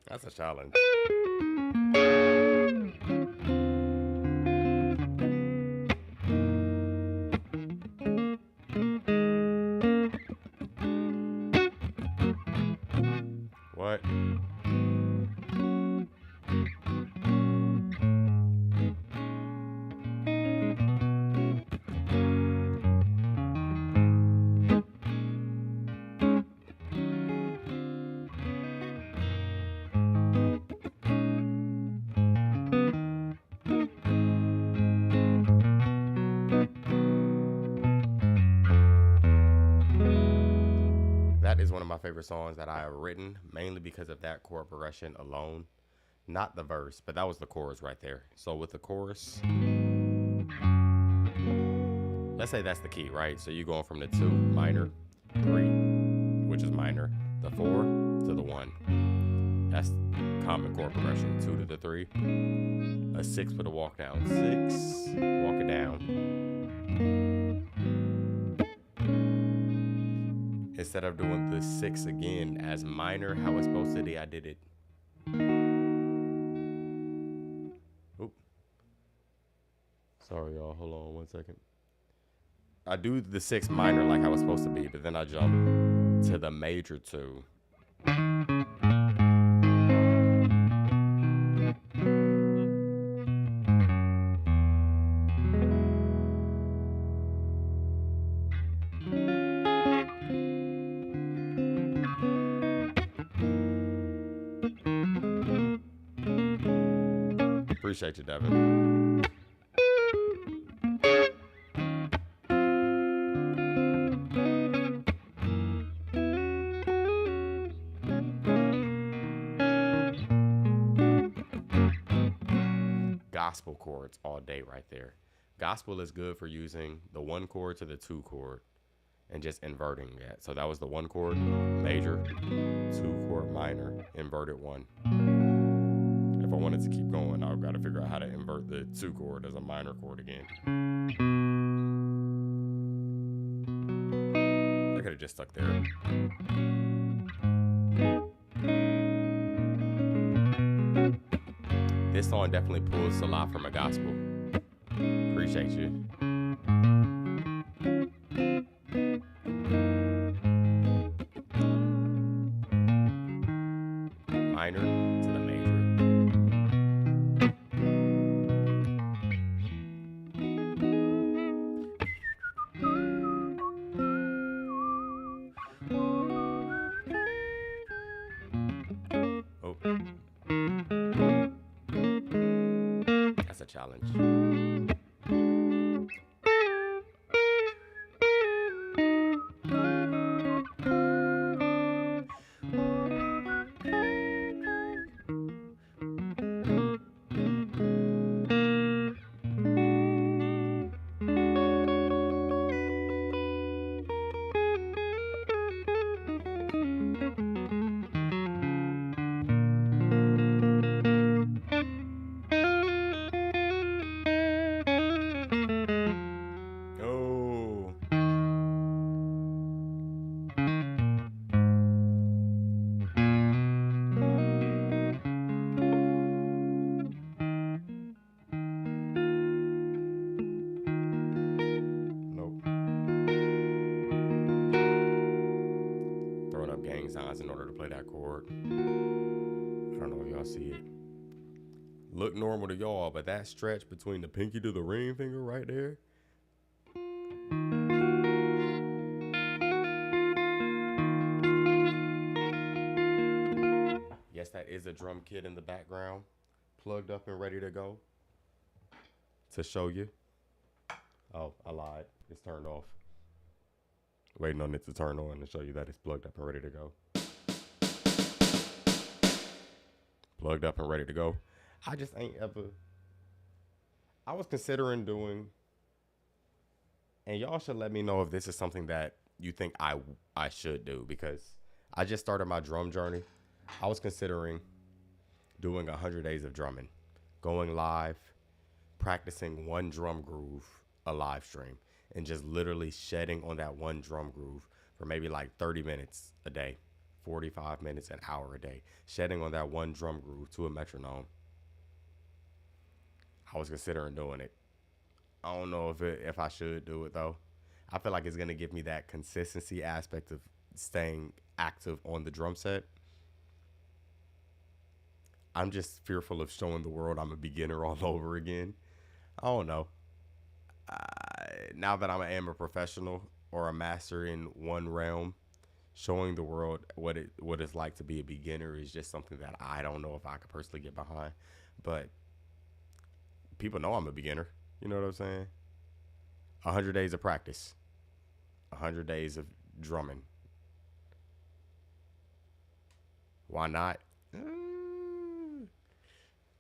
That's a challenge. What? That is one of my favorite songs that I have written, mainly because of that chord progression alone. Not the verse, but that was the chorus right there. So with the chorus, let's say that's the key, right? So you're going from the 2 minor, 3, which is minor, the 4 to the 1. That's common chord progression. 2 to the 3, a 6 with a walk down, 6, walk it down. Instead of doing the 6 again as minor, how it's supposed to be, I did it. Oop. Sorry, y'all. Hold on 1 second. I do the 6 minor like how it's supposed to be, but then I jump to the major 2. Appreciate you, Devin. Gospel chords all day right there. Gospel is good for using the 1 chord to the 2 chord and just inverting that. So that was the 1 chord major, 2 chord minor, inverted 1. If I wanted to keep going, I've got to figure out how to invert the 2 chord as a minor chord again. I could have just stuck there. This song definitely pulls a lot from a gospel. Appreciate you. Minor to the major. Oh. That's a challenge. that chord. I don't know if y'all see it. Look normal to y'all, but that stretch between the pinky to the ring finger right there. Yes, that is a drum kit in the background, plugged up and ready to go. To show you. Oh, I lied. It's turned off. Waiting on it to turn on to show you that it's plugged up and ready to go. Plugged up and ready to go. I just ain't ever. I was considering doing, and y'all should let me know if this is something that you think I should do, because I just started my drum journey. I was considering doing 100 days of drumming, going live, practicing one drum groove, a live stream, and just literally shedding on that one drum groove for maybe like 30 minutes a day, 45 minutes, an hour a day, shedding on that one drum groove to a metronome. I was considering doing it. I don't know if I should do it though. I feel like it's gonna give me that consistency aspect of staying active on the drum set. I'm just fearful of showing the world I'm a beginner all over again. I don't know. Now that I am a professional or a master in one realm, showing the world what it's like to be a beginner is just something that I don't know if I could personally get behind. But people know I'm a beginner. You know what I'm saying? 100 days of practice. 100 days of drumming. Why not?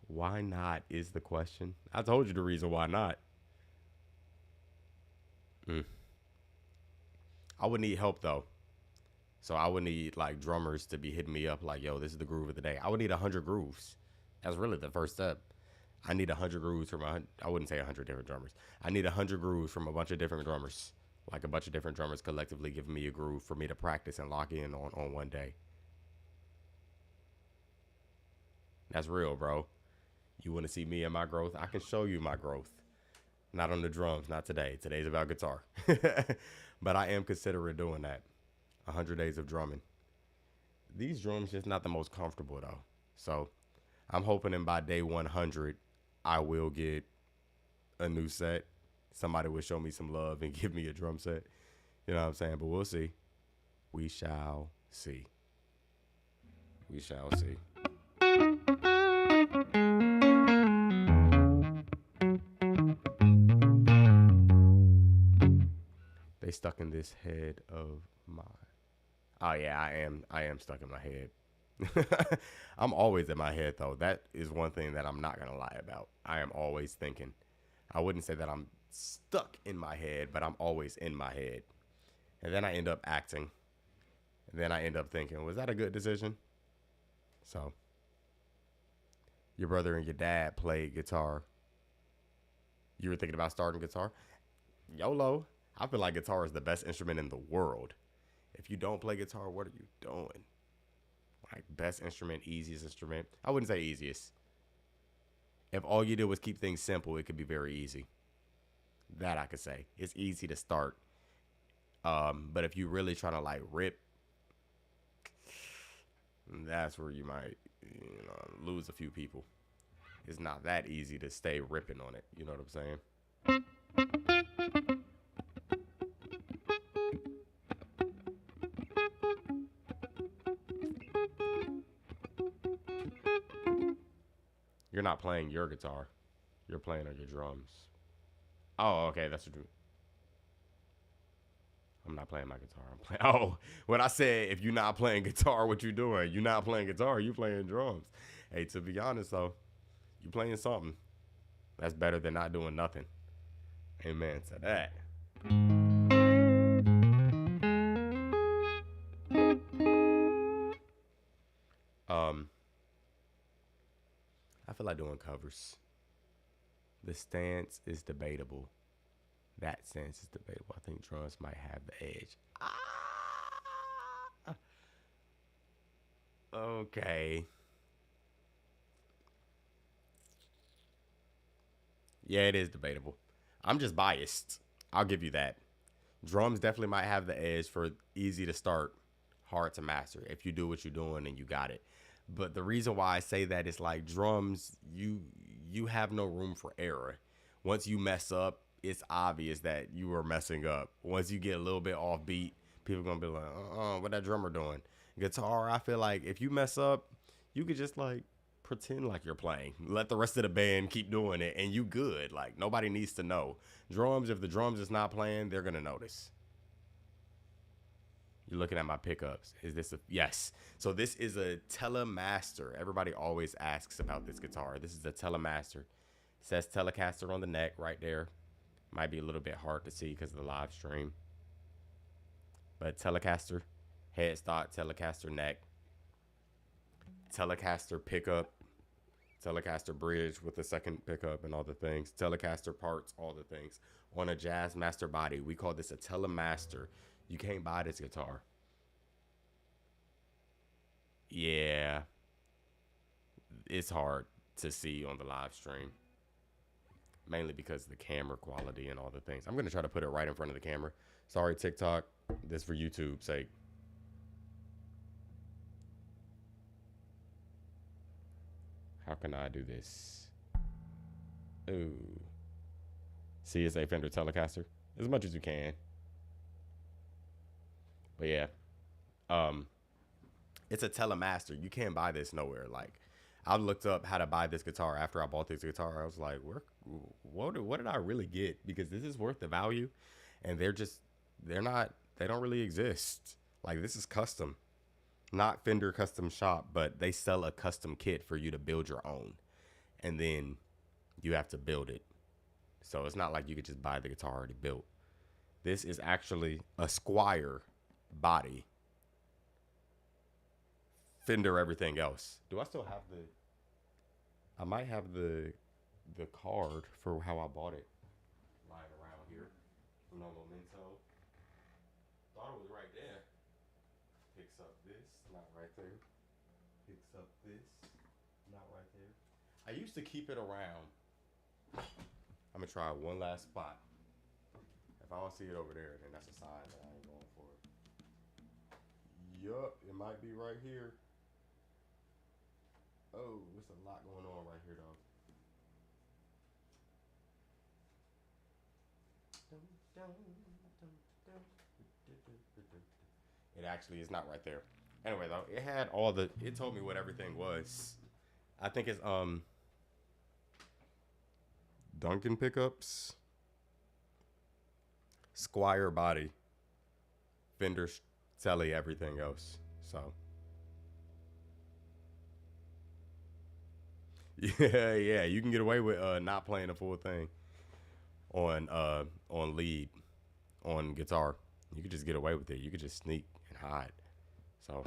Why not is the question. I told you the reason why not. I would need help though. So I would need like drummers to be hitting me up like, yo, this is the groove of the day. I would need 100 grooves. That's really the first step. I need 100 grooves from I wouldn't say 100 different drummers. I need 100 grooves from a bunch of different drummers. Like a bunch of different drummers collectively giving me a groove for me to practice and lock in on one day. That's real, bro. You want to see me and my growth? I can show you my growth. Not on the drums, not today. Today's about guitar. But I am considering doing that. 100 days of drumming. These drums just not the most comfortable though. So I'm hoping in by day 100, I will get a new set. Somebody will show me some love and give me a drum set. You know what I'm saying? But we'll see. We shall see. We shall see. They stuck in this head of mine. Oh yeah, I am stuck in my head. I'm always in my head though. That is one thing that I'm not gonna lie about. I am always thinking. I wouldn't say that I'm stuck in my head, but I'm always in my head. And then I end up acting. And then I end up thinking, was that a good decision? So your brother and your dad played guitar. You were thinking about starting guitar? YOLO. I feel like guitar is the best instrument in the world. If you don't play guitar, what are you doing? Like, best instrument, easiest instrument. I wouldn't say easiest. If all you did was keep things simple, it could be very easy. That I could say. It's easy to start. But if you really trying to like rip, that's where you might, lose a few people. It's not that easy to stay ripping on it. You know what I'm saying? You're not playing your guitar. You're playing on your drums. Oh, okay. That's what you. I'm not playing my guitar. I'm playing. Oh, when I said if you're not playing guitar, what you doing? You're not playing guitar. You playing drums. Hey, to be honest though, you playing something. That's better than not doing nothing. Amen to that. I feel like doing covers. The stance is debatable. That stance is debatable. I think drums might have the edge. Okay. Yeah, it is debatable. I'm just biased. I'll give you that. Drums definitely might have the edge for easy to start, hard to master. If you do what you're doing and you got it. But the reason why I say that is like drums, you have no room for error. Once you mess up, it's obvious that you are messing up. Once you get a little bit off beat, people gonna be like, what that drummer doing? Guitar, I feel like if you mess up, you could just like pretend like you're playing. Let the rest of the band keep doing it and you good. Like nobody needs to know. Drums, if the drums is not playing, they're gonna notice. You're looking at my pickups. Is this a yes? So this is a Telemaster. Everybody always asks about this guitar. This is a Telemaster. It says Telecaster on the neck right there. Might be a little bit hard to see because of the live stream. But Telecaster, headstock, Telecaster neck, Telecaster pickup, Telecaster bridge with the second pickup and all the things, Telecaster parts, all the things. On a Jazzmaster body, we call this a Telemaster. You can't buy this guitar. Yeah, it's hard to see on the live stream. Mainly because of the camera quality and all the things. I'm going to try to put it right in front of the camera. Sorry, TikTok. This for YouTube's sake. How can I do this? Ooh. See, it's a Fender Telecaster. As much as you can. But yeah. It's a Telemaster. You can't buy this nowhere. Like, I looked up how to buy this guitar after I bought this guitar. I was like, what did I really get? Because this is worth the value. And they don't really exist. Like, this is custom. Not Fender custom shop, but they sell a custom kit for you to build your own. And then you have to build it. So it's not like you could just buy the guitar already built. This is actually a Squier body. Fender everything else. Do I still have the... I might have the card for how I bought it lying around here. No memento. Thought it was right there. Picks up this, not right there. Picks up this, not right there. I used to keep it around. I'm gonna try one last spot. If I don't see it over there, then that's a sign that I ain't going for it. Yup, it might be right here. Oh, there's a lot going on right here, though. It actually is not right there. Anyway, though, it had all the... It told me what everything was. I think it's, Duncan pickups. Squier body. Fender Tele, everything else. So... Yeah, you can get away with not playing the full thing on lead on guitar. You could just get away with it. You could just sneak and hide. So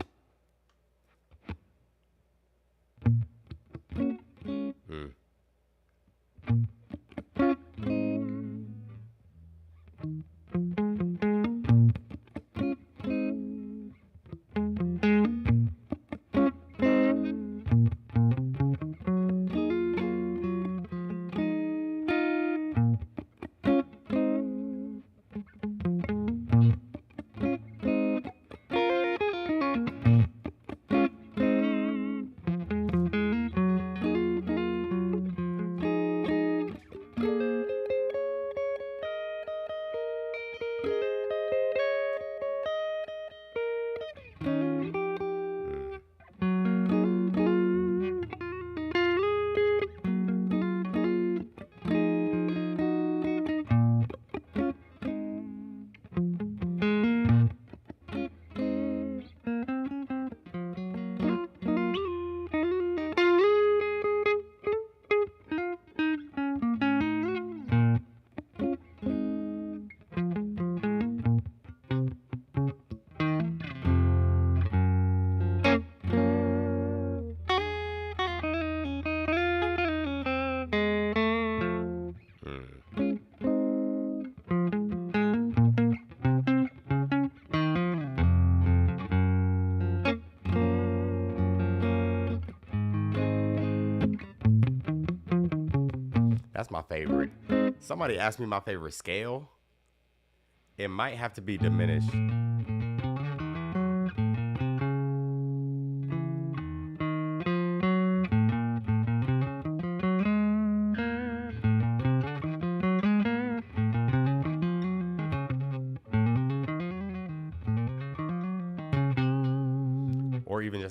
that's my favorite. Somebody asked me my favorite scale. It might have to be diminished.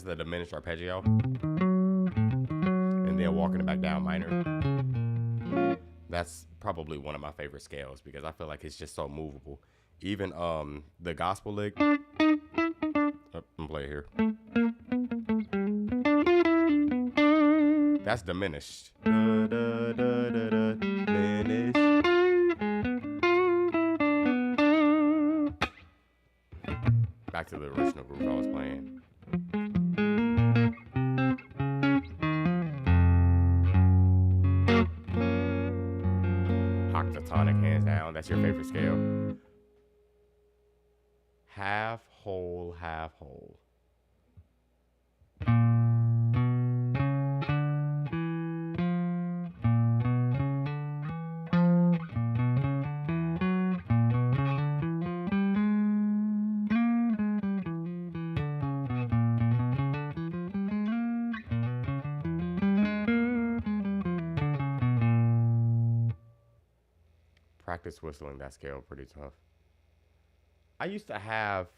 That's the diminished arpeggio. And then walking it back down minor. That's probably one of my favorite scales because I feel like it's just so movable. Even the gospel lick. Oh, I'm play here. That's diminished. Diminished. Back to the original groove I was playing. Octatonic, hands down. That's your favorite scale. Half whole, half whole. Practice whistling that scale pretty tough. I used to have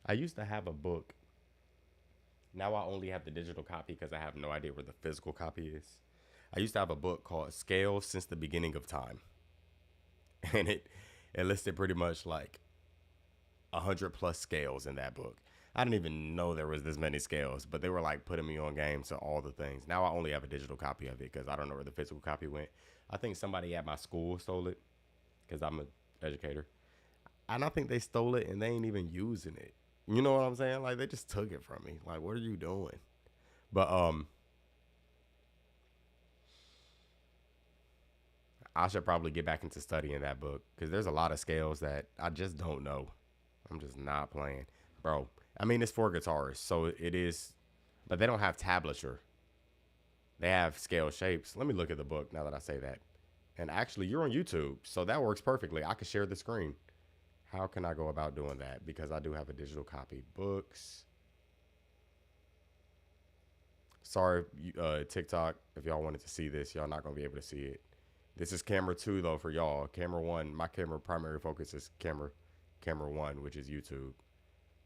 a book. Now I only have the digital copy because I have no idea where the physical copy is. I used to have a book called Scales Since the Beginning of Time. And it listed pretty much like 100 plus scales in that book. I didn't even know there was this many scales, but they were like putting me on game to all the things. Now I only have a digital copy of it because I don't know where the physical copy went. I think somebody at my school stole it because I'm an educator. And I think they stole it and they ain't even using it. You know what I'm saying? Like, they just took it from me. Like, what are you doing? But I should probably get back into studying that book because there's a lot of scales that I just don't know. I'm just not playing. Bro, I mean, it's for guitarists, so it is, but they don't have tablature. They have scale shapes. Let me look at the book now that I say that. And actually, you're on YouTube, so that works perfectly. I can share the screen. How can I go about doing that? Because I do have a digital copy. Books. Sorry, TikTok, if y'all wanted to see this, y'all not going to be able to see it. This is camera 2, though, for y'all. Camera 1, my camera primary focus is camera 1, which is YouTube.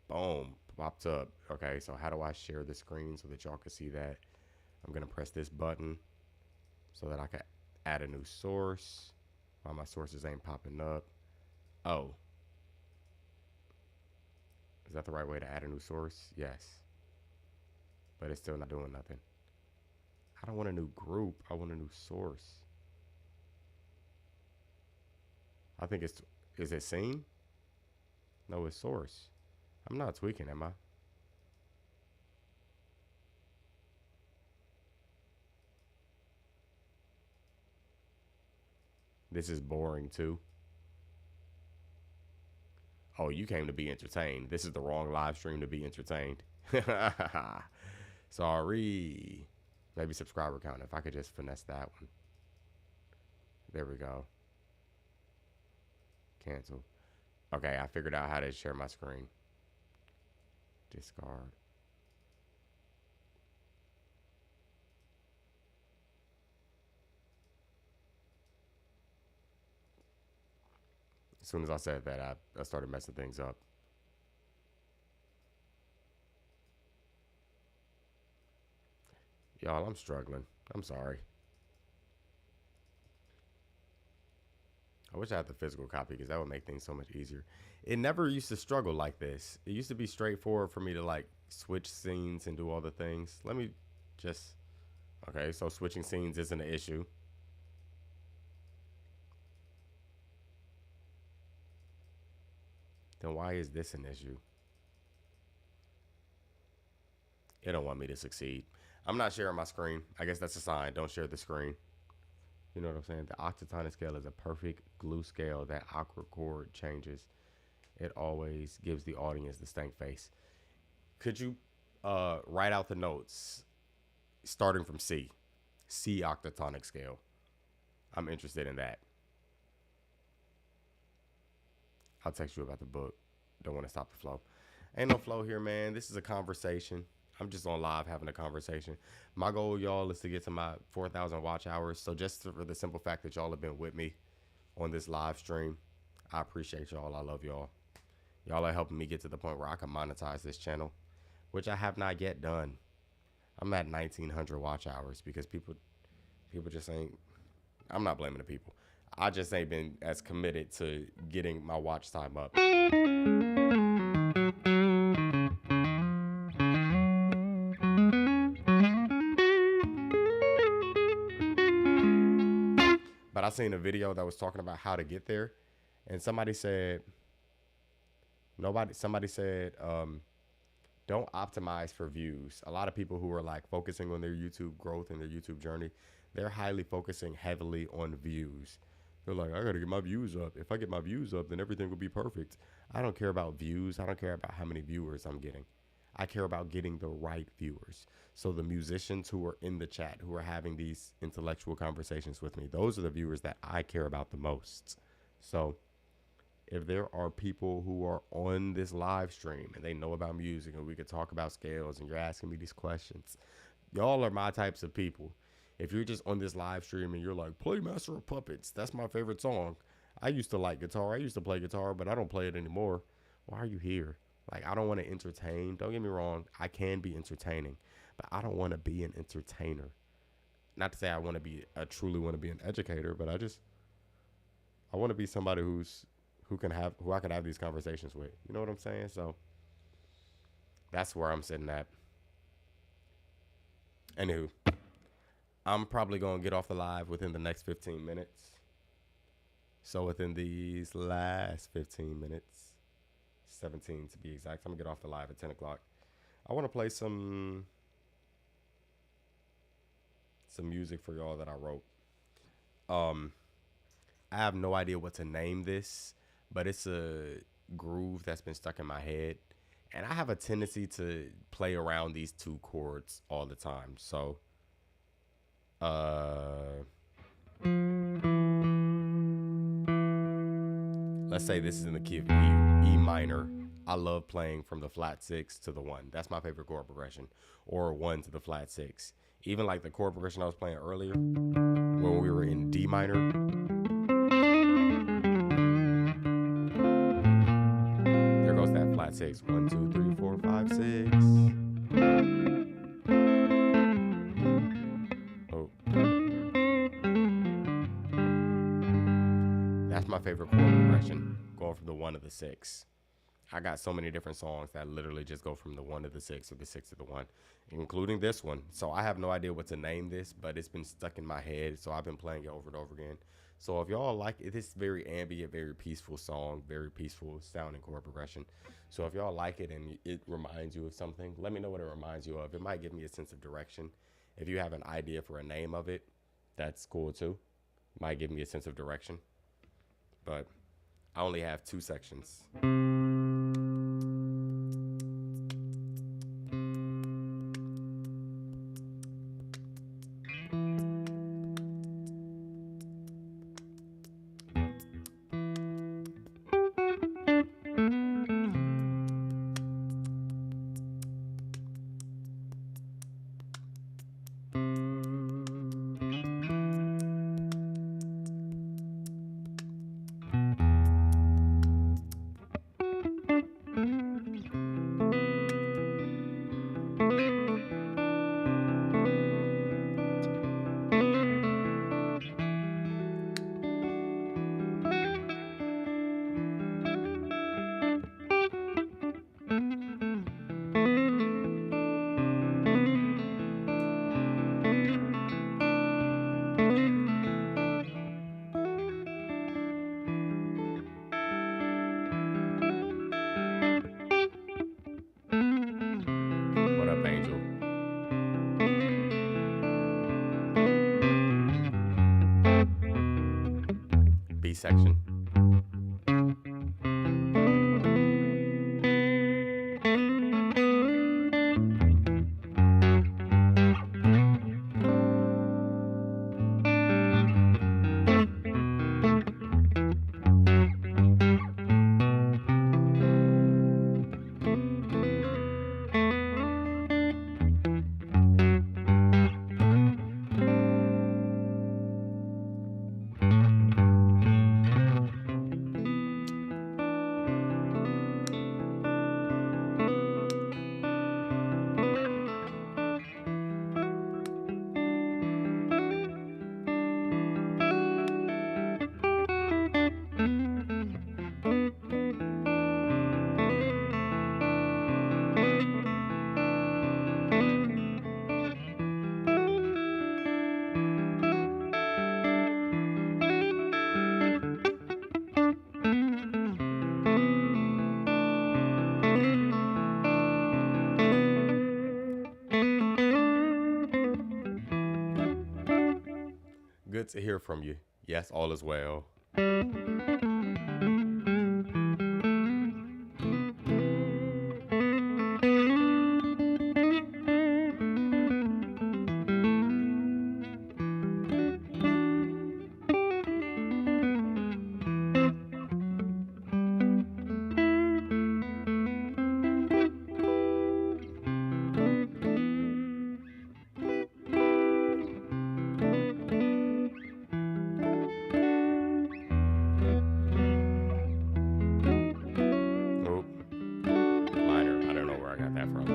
Boom, popped up. Okay, so how do I share the screen so that y'all can see that? I'm going to press this button so that I can add a new source. Why my sources ain't popping up. Oh. Is that the right way to add a new source? Yes. But it's still not doing nothing. I don't want a new group. I want a new source. I think it's, is it scene? No, it's source. I'm not tweaking, am I? This is boring too. Oh, you came to be entertained. This is the wrong live stream to be entertained. Sorry. Maybe subscriber count. If I could just finesse that one. There we go. Cancel. Okay, I figured out how to share my screen. Discard. As soon as I said that, I started messing things up. Y'all, I'm struggling. I'm sorry. I wish I had the physical copy because that would make things so much easier. It never used to struggle like this. It used to be straightforward for me to like switch scenes and do all the things. Let me just, okay, so switching scenes isn't an issue. Then why is this an issue? It don't want me to succeed. I'm not sharing my screen. I guess that's a sign. Don't share the screen. You know what I'm saying? The octatonic scale is a perfect glue scale that awkward chord changes. It always gives the audience the stank face. Could you write out the notes starting from C? C octatonic scale. I'm interested in that. I'll text you about the book. Don't want to stop the flow. Ain't no flow here, man. This is a conversation. I'm just on live having a conversation. My goal, y'all, is to get to my 4,000 watch hours. So just for the simple fact that y'all have been with me on this live stream, I appreciate y'all. I love y'all. Y'all are helping me get to the point where I can monetize this channel. which I have not yet done. I'm at 1,900 watch hours because people just ain't. I'm not blaming the people. I just ain't been as committed to getting my watch time up. But I seen a video that was talking about how to get there, and somebody said, don't optimize for views. A lot of people who are like focusing on their YouTube growth and their YouTube journey, they're highly focusing heavily on views. They're like, I gotta get my views up. If I get my views up, then everything will be perfect. I don't care about views. I don't care about how many viewers I'm getting. I care about getting the right viewers. So the musicians who are in the chat, who are having these intellectual conversations with me, those are the viewers that I care about the most. So if there are people who are on this live stream and they know about music and we could talk about scales and you're asking me these questions, y'all are my types of people. If you're just on this live stream and you're like, play Master of Puppets, that's my favorite song. I used to like guitar. I used to play guitar, but I don't play it anymore. Why are you here? Like, I don't want to entertain. Don't get me wrong. I can be entertaining, but I don't want to be an entertainer. Not to say I truly want to be an educator, but I want to be somebody who I can have these conversations with. You know what I'm saying? So that's where I'm sitting at. Anywho, I'm probably going to get off the live within the next 15 minutes. So within these last 15 minutes, 17 to be exact, I'm going to get off the live at 10 o'clock. I want to play some music for y'all that I wrote. I have no idea what to name this, but it's a groove that's been stuck in my head. And I have a tendency to play around these two chords all the time. So, let's say this is in the key of E minor. I love playing from the flat 6 to the 1. That's my favorite chord progression. Or 1 to the flat 6. Even like the chord progression I was playing earlier, when we were in D minor. There goes that flat 6. 1, 2, 3, 4, 5, 6. Oh. That's my favorite chord progression, going from the 1 to the 6. I got so many different songs that literally just go from the 1 to the 6 or the 6 to the 1, including this one. So I have no idea what to name this, but it's been stuck in my head. So I've been playing it over and over again. So if y'all like it, it's very ambient, very peaceful song, very peaceful sounding chord progression. So if y'all like it and it reminds you of something, let me know what it reminds you of. It might give me a sense of direction. If you have an idea for a name of it, that's cool too. Might give me a sense of direction. But I only have 2 sections. What up, Angel? B section. Good to hear from you. Yes, all is well. Oh, minor. I don't know where I got that from.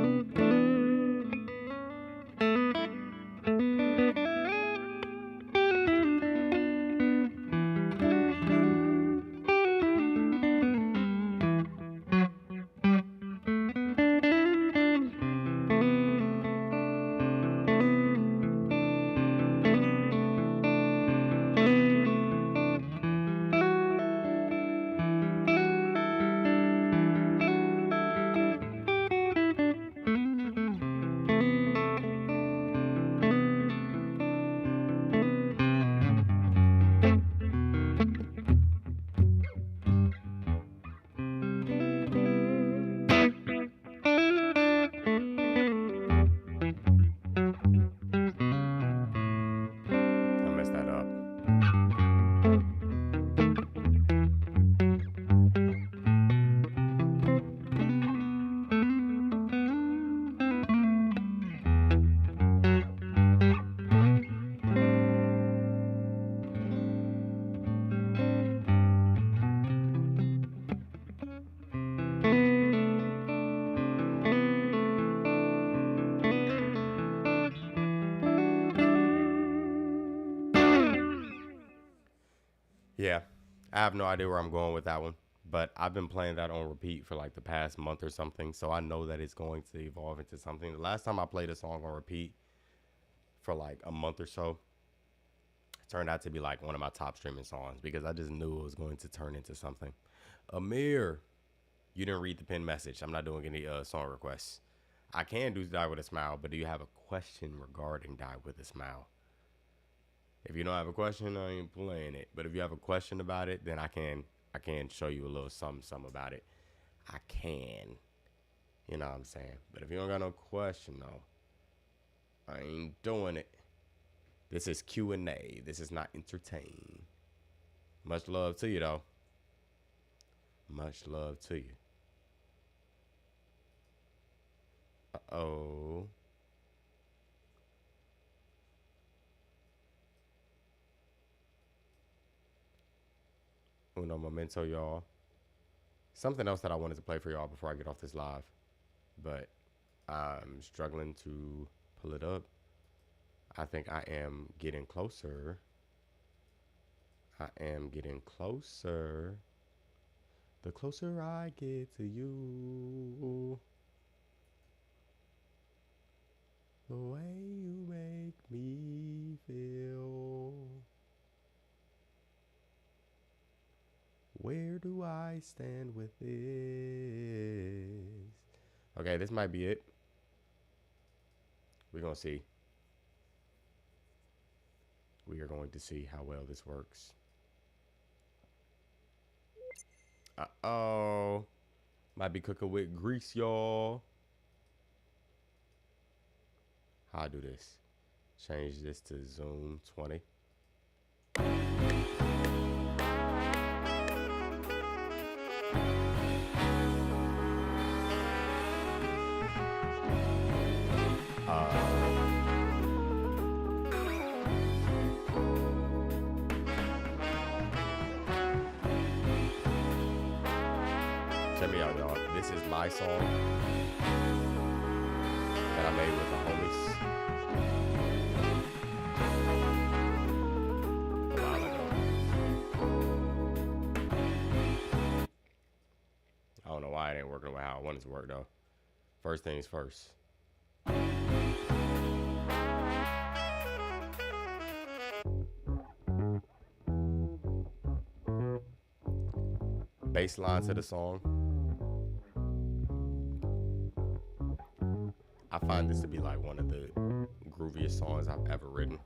I messed that up. Yeah, I have no idea where I'm going with that one, but I've been playing that on repeat for like the past month or something, so I know that it's going to evolve into something. The last time I played a song on repeat for like a month or so, it turned out to be like one of my top streaming songs because I just knew it was going to turn into something. Amir, you didn't read the pin message. I'm not doing any song requests. I can do Die With a Smile, but do you have a question regarding Die With a Smile? If you don't have a question, I ain't playing it. But if you have a question about it, then I can show you a little something about it. I can. You know what I'm saying? But if you don't got no question though, I ain't doing it. This is Q&A. This is not entertain. Much love to you though. Much love to you. Uh-oh. Uno momento, y'all. Something else that I wanted to play for y'all before I get off this live, but I'm struggling to pull it up. I think I am getting closer. I am getting closer. The closer I get to you, the way you make me feel. Where do I stand with this? Okay, this might be it. We're going to see. We are going to see how well this works. Uh-oh. Might be cooking with grease, y'all. How I do this? Change this to Zoom 20. Check me out, y'all. This is my song that I made with the homies a while ago. I don't know why it ain't working how I want it to work, though. First things first. Bass line to the song. I find this to be like one of the grooviest songs I've ever written.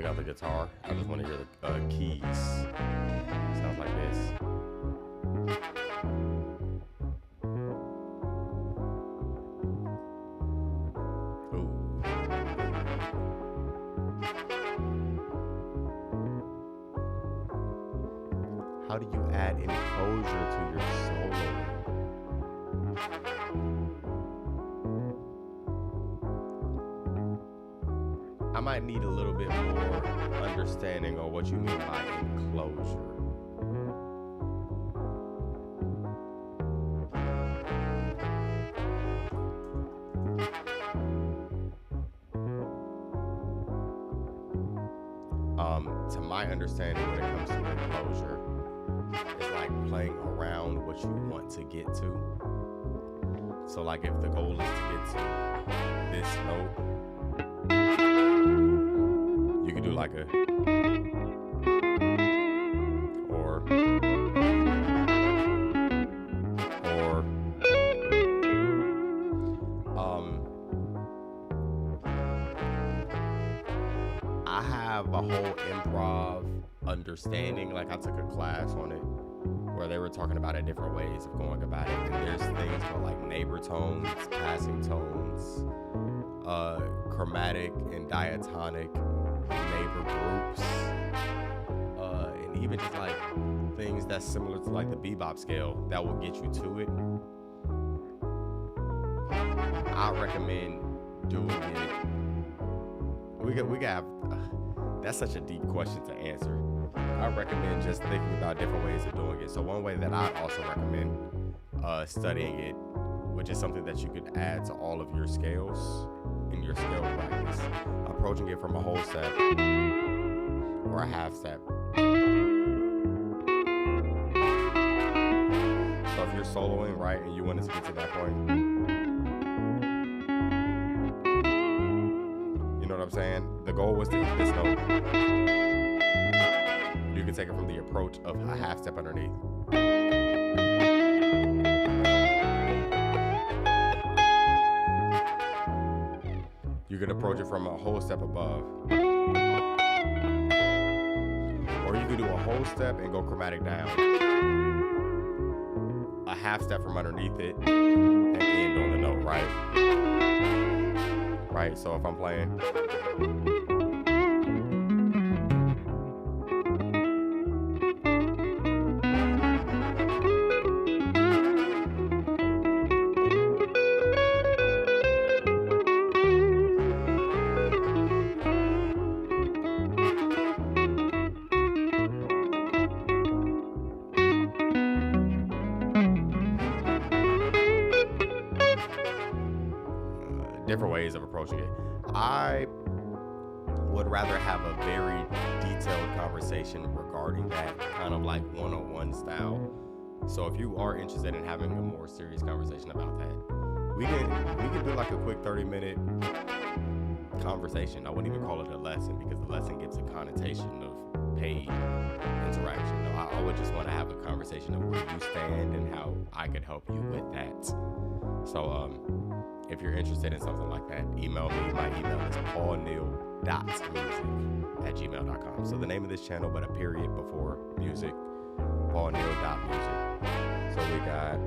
out the guitar. I just want to hear the keys. Sounds like this. Ooh. How do you add enclosure to your soloing? I might need a little bit more understanding on what you mean by enclosure. To my understanding, when it comes to enclosure, it's like playing around what you want to get to. So like if the goal is to get to this note, you could do like a or I have a whole improv understanding. Like I took a class on it where they were talking about different ways of going about it. And there's things called like neighbor tones, passing tones, chromatic and diatonic neighbor groups, and even just like things that's similar to like the bebop scale that will get you to it. I recommend doing it. We got that's such a deep question to answer. I recommend just thinking about different ways of doing it. So one way that I also recommend studying it, which is something that you could add to all of your scales in your scale practice, approaching it from a whole step or a half step. So if you're soloing, right, and you wanted to get to that point, you know what I'm saying? The goal was to hit this note. You can take it from the approach of a half step underneath. You could approach it from a whole step above. Or you could do a whole step and go chromatic down. A half step from underneath it and end on the note, right? Right, so if I'm playing. Different ways of approaching it. I would rather have a very detailed conversation regarding that kind of like one-on-one style. So if you are interested in having a more serious conversation about that, we could do like a quick 30-minute conversation. I wouldn't even call it a lesson because the lesson gives a connotation of paid interaction. No, I would just want to have a conversation of where you stand and how I could help you with that. So if you're interested in something like that, email me. My email is paulneal.music@gmail.com. So the name of this channel, but a period before music, paulneal.music. So we got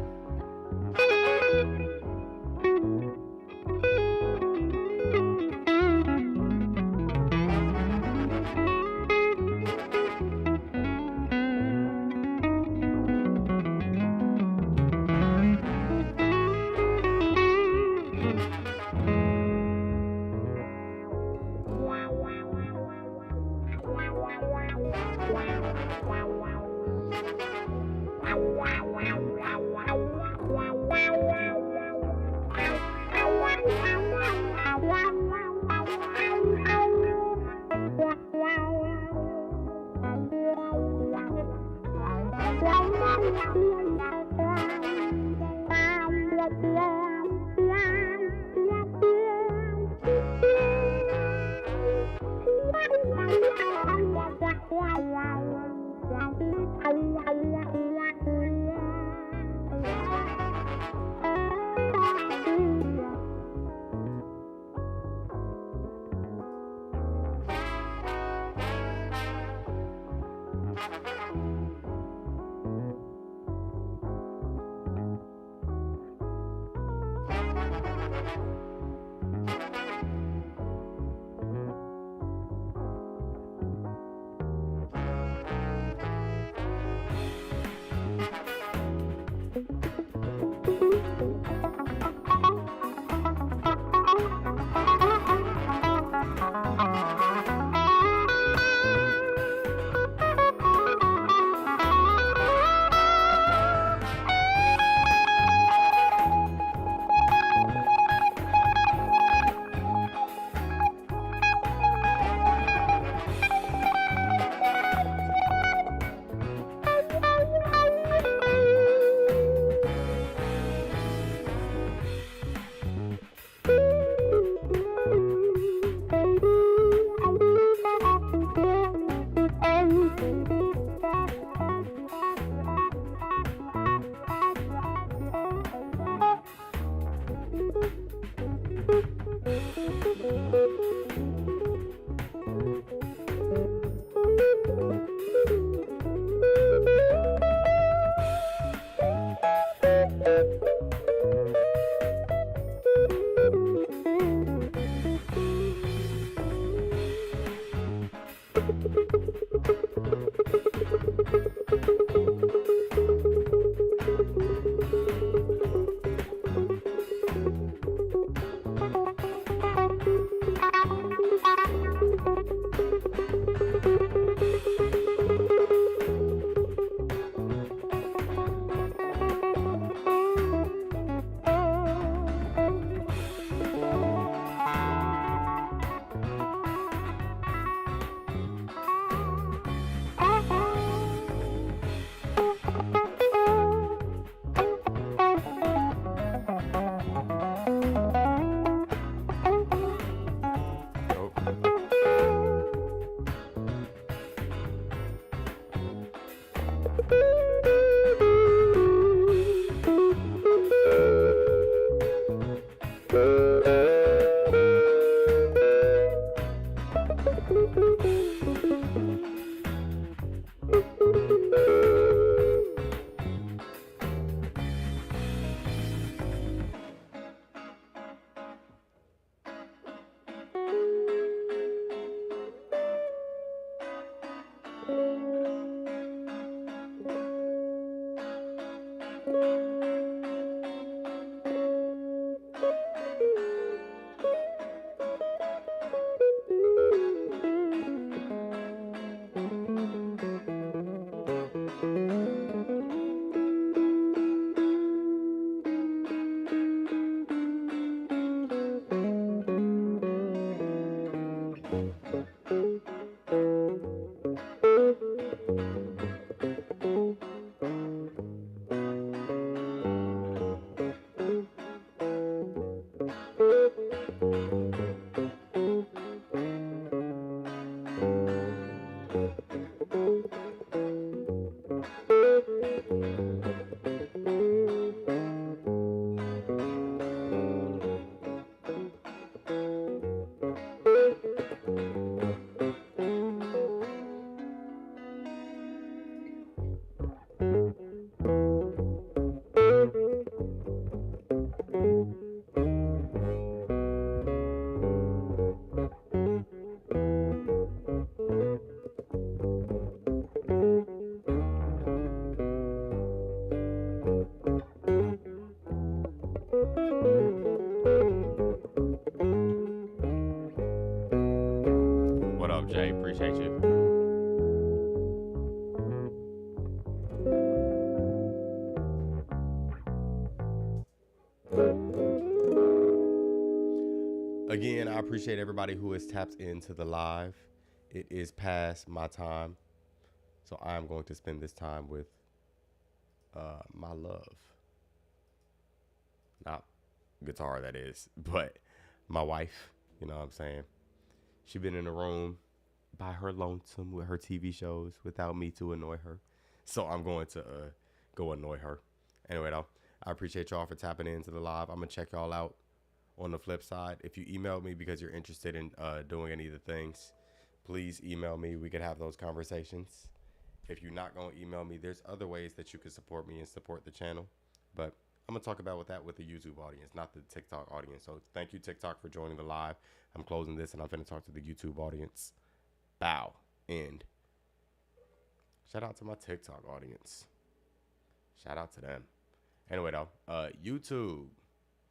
What up, Jay? Appreciate you. Again, I appreciate everybody who has tapped into the live. It is past my time, so I am going to spend this time with my love. Not guitar, that is, but my wife. You know what I'm saying? She been in the room by her lonesome with her TV shows without me to annoy her. So I'm going to go annoy her. Anyway, though, I appreciate y'all for tapping into the live. I'm going to check y'all out on the flip side. If you email me because you're interested in doing any of the things, please email me. We could have those conversations. If you're not going to email me, there's other ways that you can support me and support the channel. But I'm going to talk about that with the YouTube audience, not the TikTok audience. So thank you, TikTok, for joining the live. I'm closing this, and I'm going to talk to the YouTube audience. Bow. End. Shout out to my TikTok audience. Shout out to them. Anyway, though, YouTube,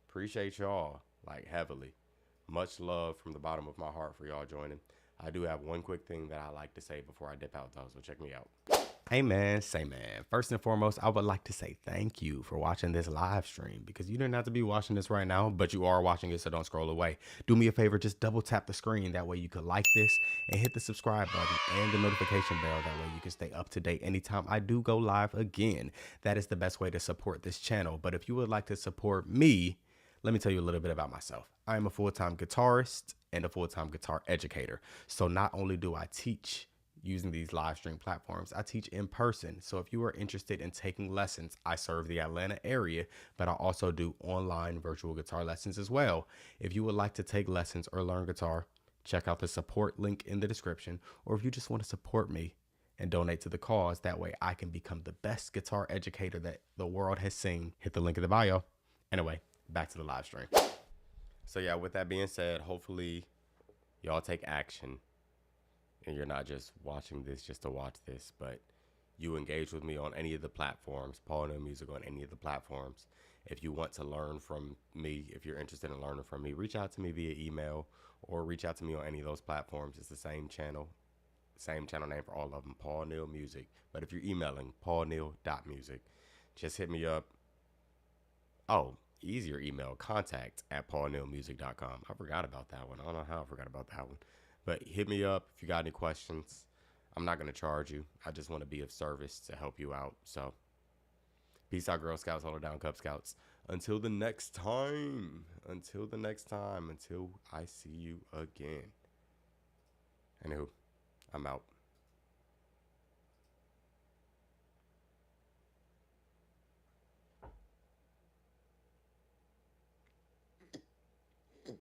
appreciate y'all, like, heavily. Much love from the bottom of my heart for y'all joining. I do have one quick thing that I like to say before I dip out, though, so check me out. Hey man, say man. First and foremost, I would like to say thank you for watching this live stream, because you didn't have to be watching this right now, but you are watching it, so don't scroll away. Do me a favor, just double tap the screen. That way you could like this and hit the subscribe button and the notification bell. That way you can stay up to date anytime I do go live again. That is the best way to support this channel. But if you would like to support me, let me tell you a little bit about myself. I am a full-time guitarist and a full-time guitar educator. So not only do I teach using these live stream platforms, I teach in person. So if you are interested in taking lessons, I serve the Atlanta area, but I also do online virtual guitar lessons as well. If you would like to take lessons or learn guitar, check out the support link in the description. Or if you just want to support me and donate to the cause, that way I can become the best guitar educator that the world has seen, hit the link in the bio. Anyway, back to the live stream. So yeah, with that being said, hopefully y'all take action. And you're not just watching this just to watch this, but you engage with me on any of the platforms, Paul Neal Music on any of the platforms. If you want to learn from me, if you're interested in learning from me, reach out to me via email or reach out to me on any of those platforms. It's the same channel name for all of them, Paul Neal Music. But if you're emailing, paulneal.music, just hit me up. Oh, easier email, contact@paulnealmusic.com. I forgot about that one. I don't know how I forgot about that one. But hit me up if you got any questions. I'm not going to charge you. I just want to be of service to help you out. So, peace out, Girl Scouts. Hold it down, Cub Scouts. Until the next time. Until I see you again. Anywho, I'm out.